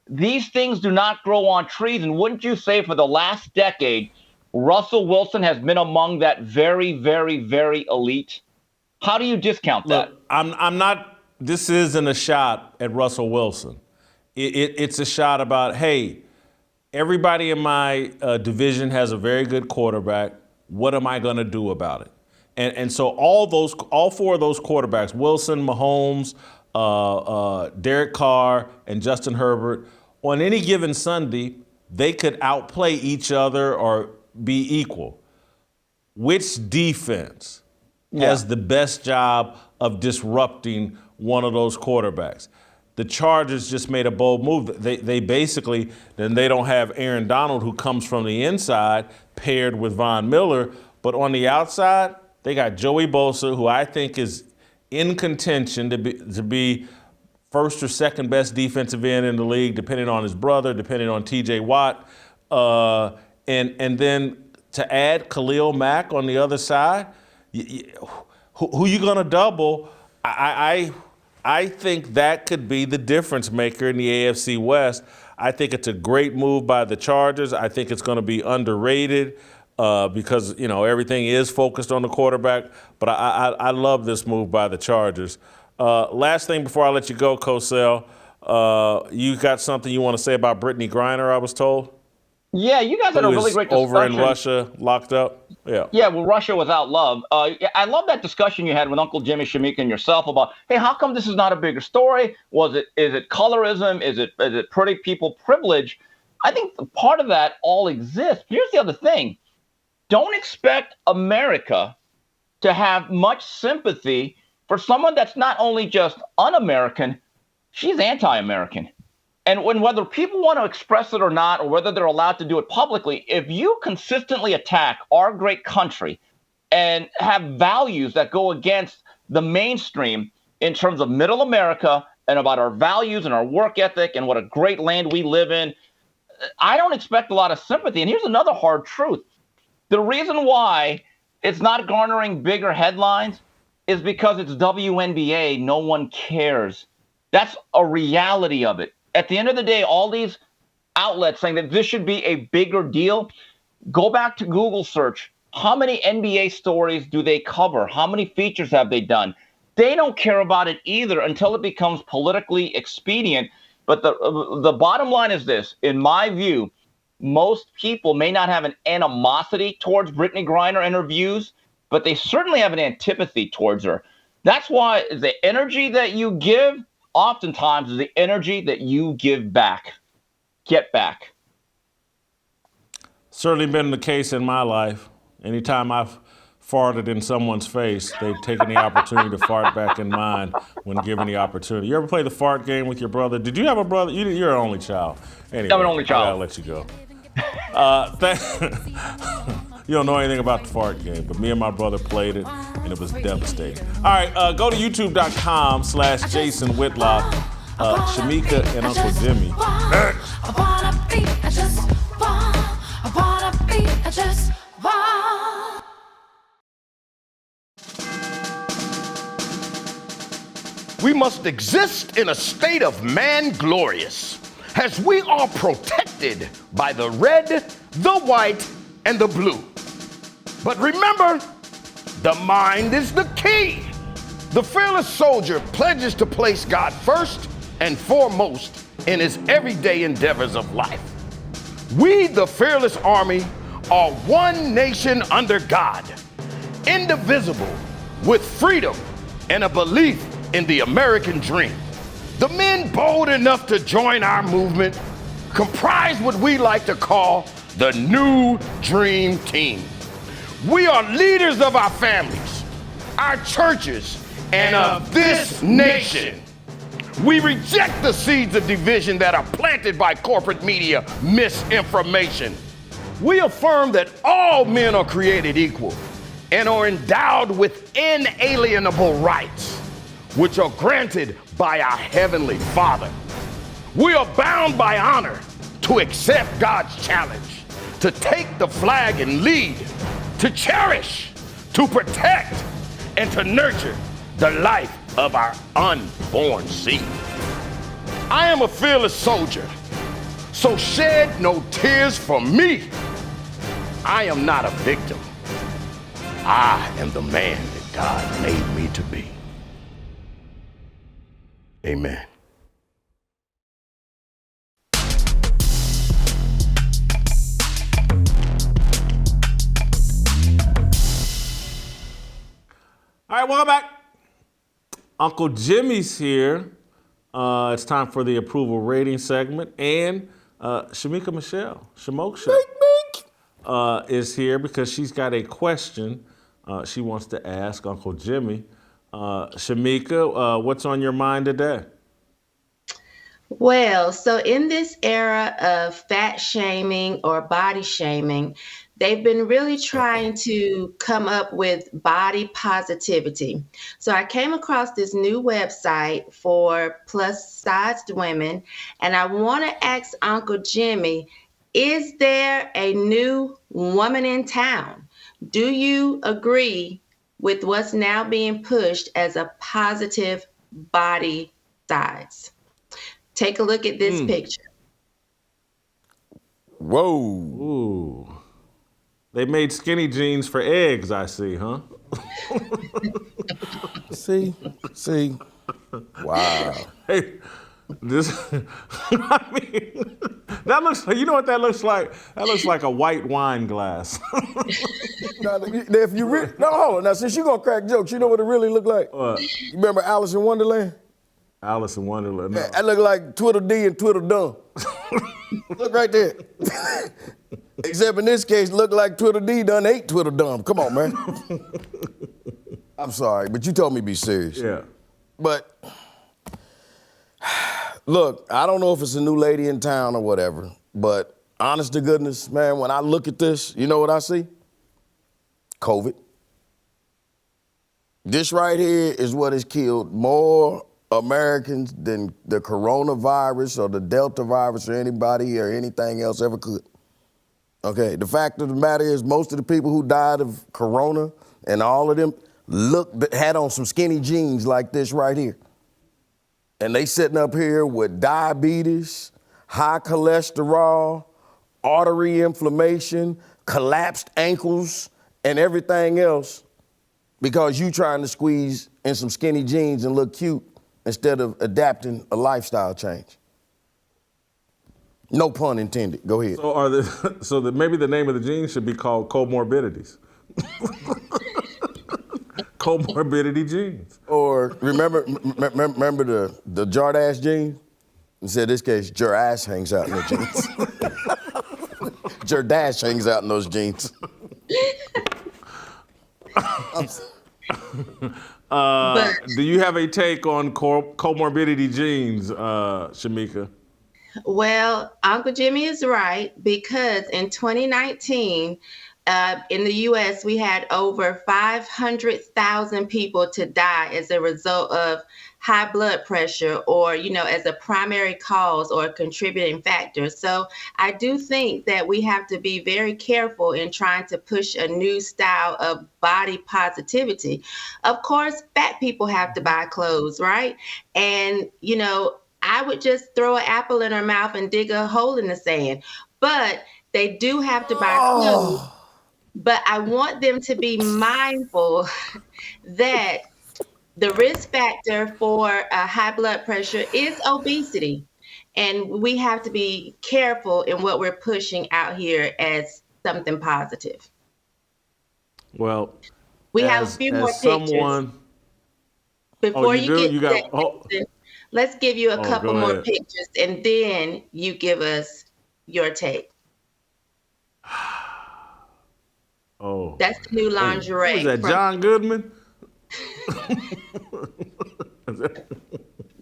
these things do not grow on trees. And wouldn't you say for the last decade, Russell Wilson has been among that very, very, very elite? How do you discount that? Look, I'm not, this isn't a shot at Russell Wilson. It's a shot about, hey, everybody in my division has a very good quarterback. What am I going to do about it? And so all 4 of those quarterbacks, Wilson, Mahomes, Derek Carr, and Justin Herbert, on any given Sunday, they could outplay each other or be equal. Which defense has the best job of disrupting one of those quarterbacks? The Chargers just made a bold move. They basically, then they don't have Aaron Donald, who comes from the inside, paired with Von Miller. But on the outside, they got Joey Bosa, who I think is in contention to be first or second best defensive end in the league, depending on his brother, depending on T.J. Watt. And then to add Khalil Mack on the other side, who you going to double? I think that could be the difference maker in the AFC West. I think it's a great move by the Chargers. I think it's going to be underrated because, everything is focused on the quarterback. But I love this move by the Chargers. Last thing before I let you go, Cosell, you got something you want to say about Brittany Griner, I was told? Yeah, you guys had a really great discussion. Over in Russia, locked up? Yeah. Yeah, well, Russia without love. I love that discussion you had with Uncle Jimmy, Shemeka, and yourself about, hey, how come this is not a bigger story? Is it colorism? Is it pretty people privilege? I think part of that all exists. Here's the other thing. Don't expect America to have much sympathy for someone that's not only just un-American, she's anti-American. And whether people want to express it or not, or whether they're allowed to do it publicly, if you consistently attack our great country and have values that go against the mainstream in terms of middle America and about our values and our work ethic and what a great land we live in, I don't expect a lot of sympathy. And here's another hard truth. The reason why it's not garnering bigger headlines is because it's WNBA. No one cares. That's a reality of it. At the end of the day, all these outlets saying that this should be a bigger deal, go back to Google search. How many NBA stories do they cover? How many features have they done? They don't care about it either until it becomes politically expedient. But the bottom line is this. In my view, most people may not have an animosity towards Brittany Griner and her views, but they certainly have an antipathy towards her. That's why the energy that you give oftentimes is the energy that you give back. Get back. Certainly been the case in my life. Anytime I've farted in someone's face, they've taken the opportunity to fart back in mine when given the opportunity. You ever play the fart game with your brother? Did you have a brother? You're an only child. Anyway, I'm an only child. I gotta let you go. You don't know anything about the fart game, but me and my brother played it, and it was devastating. All right, go to youtube.com/Jason Whitlock, Shemeka and Uncle Jimmy. We must exist in a state of man glorious, as we are protected by the red, the white, and the blue. But remember, the mind is the key. The fearless soldier pledges to place God first and foremost in his everyday endeavors of life. We, the fearless army, are one nation under God, indivisible, with freedom and a belief in the American dream. The men bold enough to join our movement comprise what we like to call the New Dream Team. We are leaders of our families, our churches, and of this nation. We reject the seeds of division that are planted by corporate media misinformation. We affirm that all men are created equal and are endowed with inalienable rights, which are granted by our Heavenly Father. We are bound by honor to accept God's challenge, to take the flag and lead, to cherish, to protect, and to nurture the life of our unborn seed. I am a fearless soldier, so shed no tears for me. I am not a victim. I am the man that God made me to be. Amen. All right, welcome back. Uncle Jimmy's here. It's time for the approval rating segment. And Shemeka Michelle, Shemokesha, is here because she's got a question she wants to ask Uncle Jimmy. Shemeka, what's on your mind today? Well, so in this era of fat shaming or body shaming, they've been really trying to come up with body positivity. So I came across this new website for plus-sized women, and I want to ask Uncle Jimmy, is there a new woman in town? Do you agree with what's now being pushed as a positive body size? Take a look at this picture. Whoa. Ooh. They made skinny jeans for eggs, I see, huh? See? Wow. Hey, this, I mean, that looks, you know what that looks like? That looks like a white wine glass. Now, if you hold on. Now, since you're going to crack jokes, you know what it really looked like? What? You remember Alice in Wonderland? Alice in Wonderland. No. I look like Twitter D and Twitter dumb. Look right there. Except in this case, look like Twitter D done ate Twitter dumb. Come on, man. I'm sorry, but you told me to be serious. Yeah. But look, I don't know if it's a new lady in town or whatever, but honest to goodness, man, when I look at this, you know what I see? COVID. This right here is what has killed more Americans than the coronavirus or the Delta virus or anybody or anything else ever could. Okay, the fact of the matter is most of the people who died of corona and all of them had on some skinny jeans like this right here. And they sitting up here with diabetes, high cholesterol, artery inflammation, collapsed ankles, and everything else because you trying to squeeze in some skinny jeans and look cute instead of adapting a lifestyle change. No pun intended. Go ahead. So maybe the name of the jeans should be called comorbidities. Comorbidity jeans. Or remember the Jardass jeans? In this case, Jarass hangs out in the jeans. Jardass hangs out in those jeans. Do you have a take on comorbidity jeans, Shemeka? Well, Uncle Jimmy is right because in 2019, in the U.S., we had over 500,000 people to die as a result of high blood pressure or, as a primary cause or a contributing factor. So I do think that we have to be very careful in trying to push a new style of body positivity. Of course, fat people have to buy clothes, right? And, I would just throw an apple in her mouth and dig a hole in the sand. But they do have to buy clothes. But I want them to be mindful that the risk factor for high blood pressure is obesity. And we have to be careful in what we're pushing out here as something positive. Well, we have a few more pictures. Before you get let's give you a couple more pictures and then you give us your take. Oh. That's the new lingerie. Who is that, John Goodman?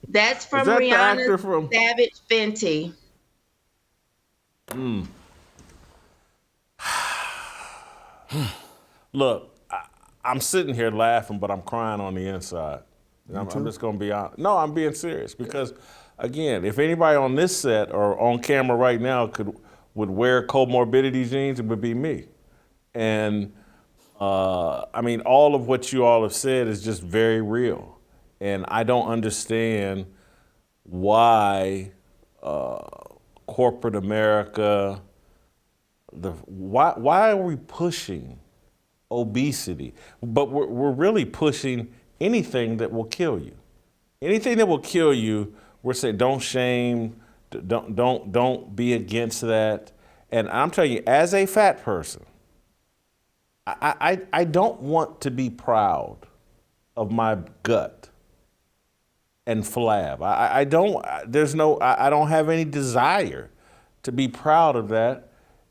That's from Rihanna Savage Fenty. Look, I'm sitting here laughing, but I'm crying on the inside. I'm just going to be honest. No, I'm being serious because, again, if anybody on this set or on camera right now would wear comorbidity jeans, it would be me. And, all of what you all have said is just very real. And I don't understand why corporate America, why are we pushing obesity? But we're really pushing anything that will kill you. Anything that will kill you, we're saying don't shame, don't be against that. And I'm telling you, as a fat person, I don't want to be proud of my gut and flab. I don't have any desire to be proud of that.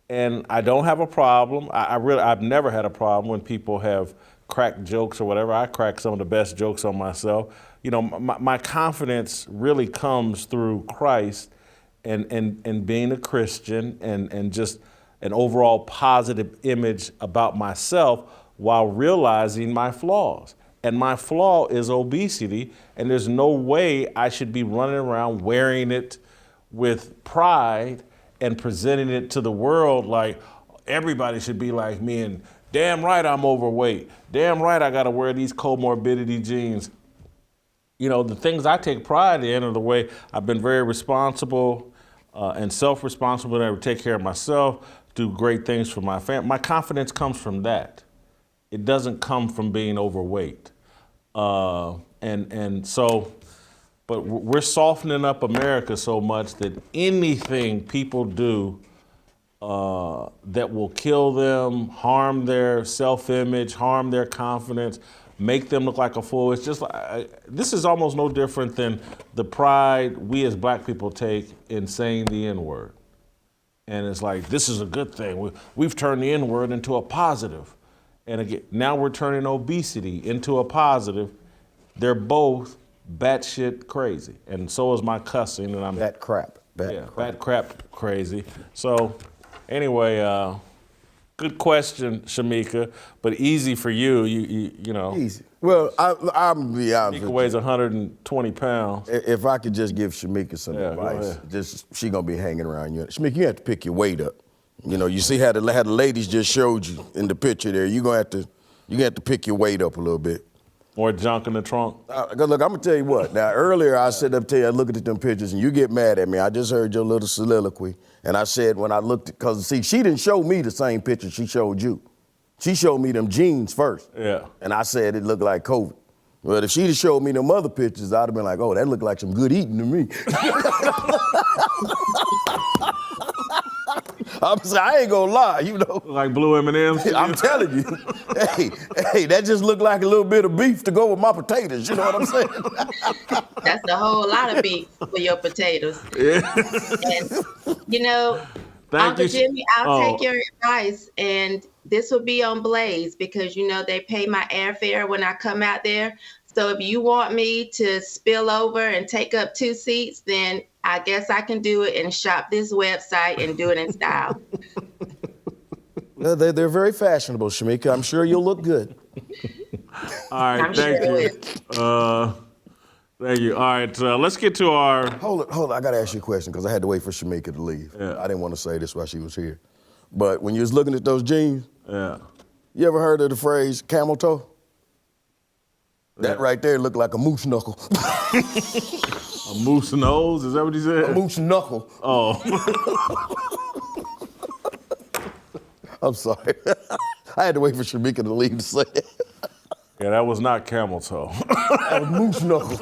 And I don't have a problem. I've never had a problem when people have cracked jokes or whatever. I crack some of the best jokes on myself. My confidence really comes through Christ and being a Christian and just an overall positive image about myself while realizing my flaws. And my flaw is obesity, and there's no way I should be running around wearing it with pride and presenting it to the world like everybody should be like me and damn right I'm overweight. Damn right I gotta wear these comorbidity jeans. The things I take pride in are the way I've been very responsible and self-responsible, and I take care of myself, do great things for my family. My confidence comes from that. It doesn't come from being overweight. And so, but we're softening up America so much that anything people do that will kill them, harm their self-image, harm their confidence, make them look like a fool. It's just like, this is almost no different than the pride we as black people take in saying the N-word. And it's like, this is a good thing. We've turned the N-word into a positive. And again, now we're turning obesity into a positive. They're both batshit crazy. And so is my cussing. And I'm Bat crap. bat crap crazy. So anyway, good question, Shemeka, but easy for you. You know. Easy. Well, I'm be honest. Shemeka weighs 120 pounds. If I could just give Shemeka some advice, she gonna be hanging around you. Shemeka, you have to pick your weight up. You know, you see how the ladies just showed you in the picture there. You have to pick your weight up a little bit. More junk in the trunk. Look, I'm gonna tell you what. Now, earlier I said up to you, I look at them pictures, and you get mad at me. I just heard your little soliloquy, and I said when I looked, because see, she didn't show me the same picture she showed you. She showed me them jeans first. Yeah. And I said it looked like COVID. But if she'd have showed me them other pictures, I'd have been like, oh, that looked like some good eating to me. I ain't gonna lie, you know. Like blue M&Ms? I'm telling you. Hey, that just looked like a little bit of beef to go with my potatoes, you know what I'm saying? That's a whole lot of beef for your potatoes. Yeah. And, you know, Uncle Jimmy, I'll take your advice, and this will be on Blaze because, you know, they pay my airfare when I come out there. So if you want me to spill over and take up 2 seats, then I guess I can do it and shop this website and do it in style. They're very fashionable, Shemeka. I'm sure you'll look good. All right, thank you. Thank you. All right, let's get to our... Hold it. I got to ask you a question because I had to wait for Shemeka to leave. Yeah. I didn't want to say this while she was here. But when you was looking at those jeans, you ever heard of the phrase camel toe? That right there looked like a moose knuckle. A moose nose? Is that what you said? A moose knuckle. Oh. I'm sorry. I had to wait for Shemeka to leave to say it. Yeah, that was not camel toe. That was moose knuckle.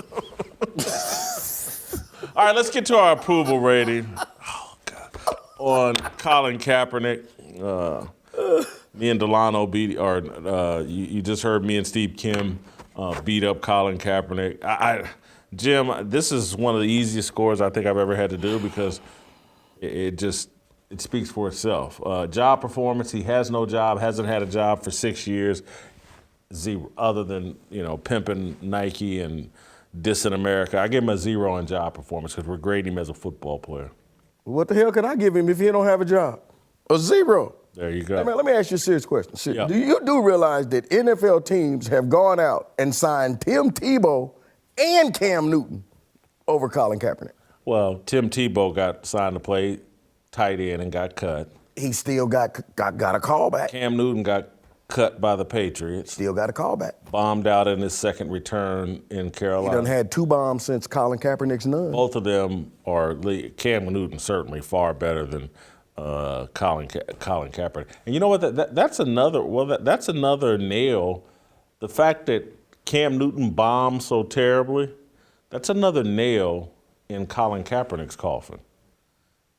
All right, let's get to our approval rating. Oh, God. On Colin Kaepernick. Me and Delano you just heard me and Steve Kim beat up Colin Kaepernick. Jim, this is one of the easiest scores I think I've ever had to do because it speaks for itself. Job performance, he has no job, hasn't had a job for 6 years, zero, other than, you know, pimping Nike and dissing America. I give him a 0 in job performance because we're grading him as a football player. What the hell can I give him if he don't have a job? A 0. There you go. Hey man, let me ask you a serious question. Yeah. Do you realize that NFL teams have gone out and signed Tim Tebow and Cam Newton over Colin Kaepernick? Well, Tim Tebow got signed to play tight end and got cut. He still got a call back. Cam Newton got cut by the Patriots. Still got a call back. Bombed out in his second return in Carolina. He done had 2 bombs since Colin Kaepernick's none. Both of them are, Cam Newton certainly far better than Colin Kaepernick. And you know what? That's another nail. The fact that Cam Newton bombed so terribly, that's another nail in Colin Kaepernick's coffin.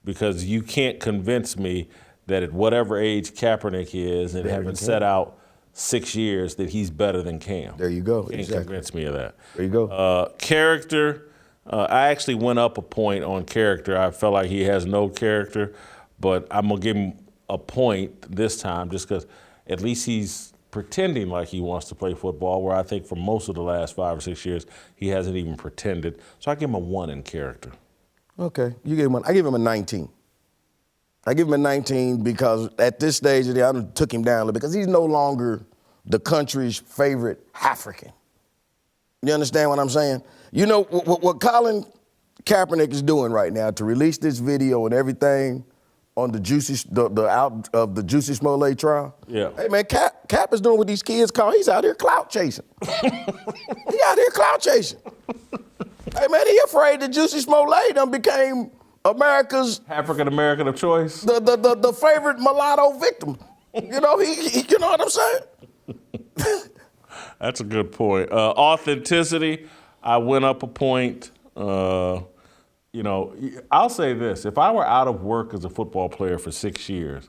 Because you can't convince me that at whatever age Kaepernick is and having set out 6 years that he's better than Cam. There you go. Can't convince me of that. There you go. Character, I actually went up a point on character. I felt like he has no character, but I'm gonna give him a point this time just because at least he's pretending like he wants to play football, where I think for most of the last 5 or 6 years, he hasn't even pretended. So I give him a 1 in character. Okay, you give him 1. I give him a 19. I give him a 19 because at this stage of the, I took him down a little because he's no longer the country's favorite African. You understand what I'm saying? You know, what Colin Kaepernick is doing right now to release this video and everything on the Jussie Smollett trial. Yeah. Hey man, Cap is doing what these kids call, he's out here clout chasing. He out here clout chasing. Hey man, he afraid that Jussie Smollett done became America's African American of choice. The favorite mulatto victim. You know, he you know what I'm saying? That's a good point. Authenticity, I went up a point. You know, I'll say this. If I were out of work as a football player for 6 years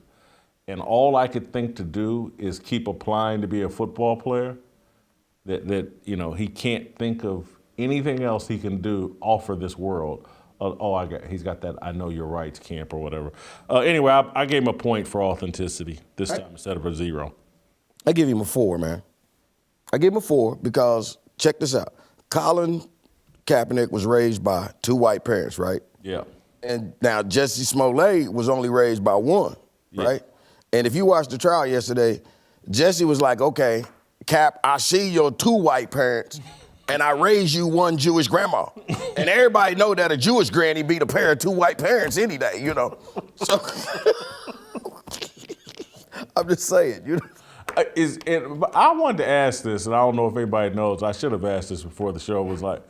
and all I could think to do is keep applying to be a football player, that he can't think of anything else he can do, offer this world. He's got that I know your rights camp or whatever. Anyway, I gave him a point for authenticity this time instead of a 0. I give him a 4, man. I give him a 4 because, check this out. Colin Kaepernick was raised by 2 white parents, right? Yeah. And now Jussie Smollett was only raised by 1, right? And if you watched the trial yesterday, Jussie was like, okay, Cap, I see your 2 white parents, and I raised you 1 Jewish grandma. And everybody know that a Jewish granny beat a pair of 2 white parents any day, So I'm just saying, I wanted to ask this, and I don't know if anybody knows. I should have asked this before the show. Was like,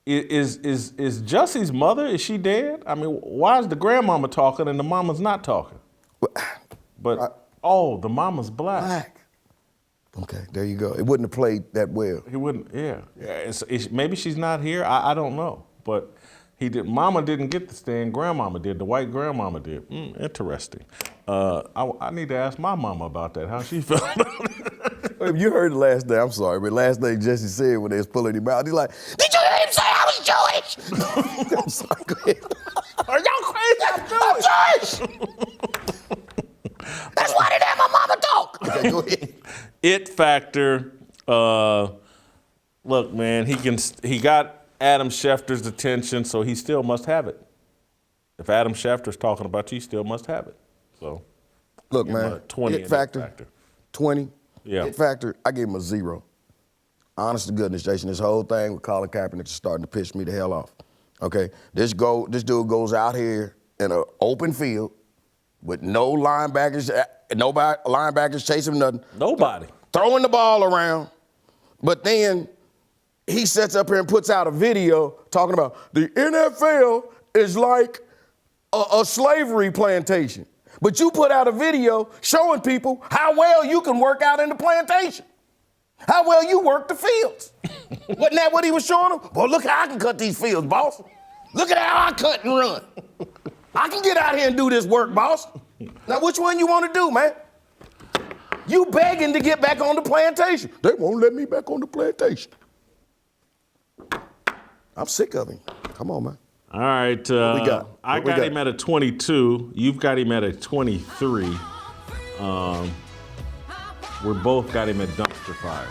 is Jussie's mother? Is she dead? I mean, why is the grandmama talking and the mama's not talking? But the mama's black. Okay, there you go. It wouldn't have played that well. He wouldn't. Yeah. Maybe she's not here. I don't know. But he did. Mama didn't get the stand. Grandmama did. The white grandmama did. Interesting. I need to ask my mama about that. How she felt about it. You heard it last day. I'm sorry, but last thing Jussie said when they was pulling him out, he's like, "Did you hear him say I was Jewish?" I'm sorry. Go ahead. Are y'all crazy? I'm Jewish. That's why I didn't have my mama talk. Okay, go ahead. It factor. Look, man, he got Adam Schefter's attention, so he still must have it. If Adam Schefter's talking about you, he still must have it. So, look, man, 20 it factor. 20. Yeah. It factor. I gave him a 0. Honest to goodness, Jason, this whole thing with Colin Kaepernick is starting to piss me the hell off. Okay, this dude goes out here in an open field with no linebackers chasing nothing. Nobody. Throwing the ball around. But then he sets up here and puts out a video talking about the NFL is like a slavery plantation. But you put out a video showing people how well you can work out in the plantation. How well you work the fields. Wasn't that what he was showing them? Well, look how I can cut these fields, boss. Look at how I cut and run. I can get out here and do this work, boss. Now, which one you want to do, man? You begging to get back on the plantation. They won't let me back on the plantation. I'm sick of him. Come on, man. All right. What we got? I got him at a 22. You've got him at a 23. We both got him at dumpster fires.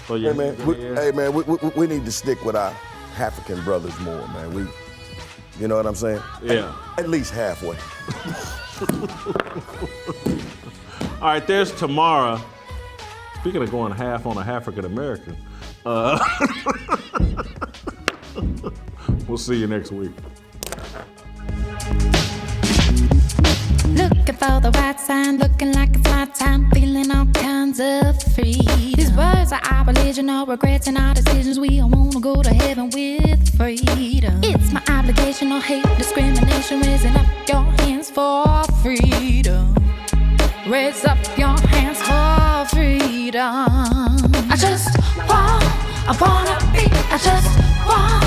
So hey, man, we need to stick with our African brothers more, man. You know what I'm saying? Yeah. At least halfway. All right, there's Tamara. Speaking of going half on a African American, we'll see you next week. Looking for the right sign, looking like it's my time, feeling all kinds of free. These words are our religion, our regrets and our decisions. We all wanna go to heaven with freedom. It's my obligation, no hate, discrimination, raising up your hands for freedom. Raise up your hands for freedom. I just wanna be, I just want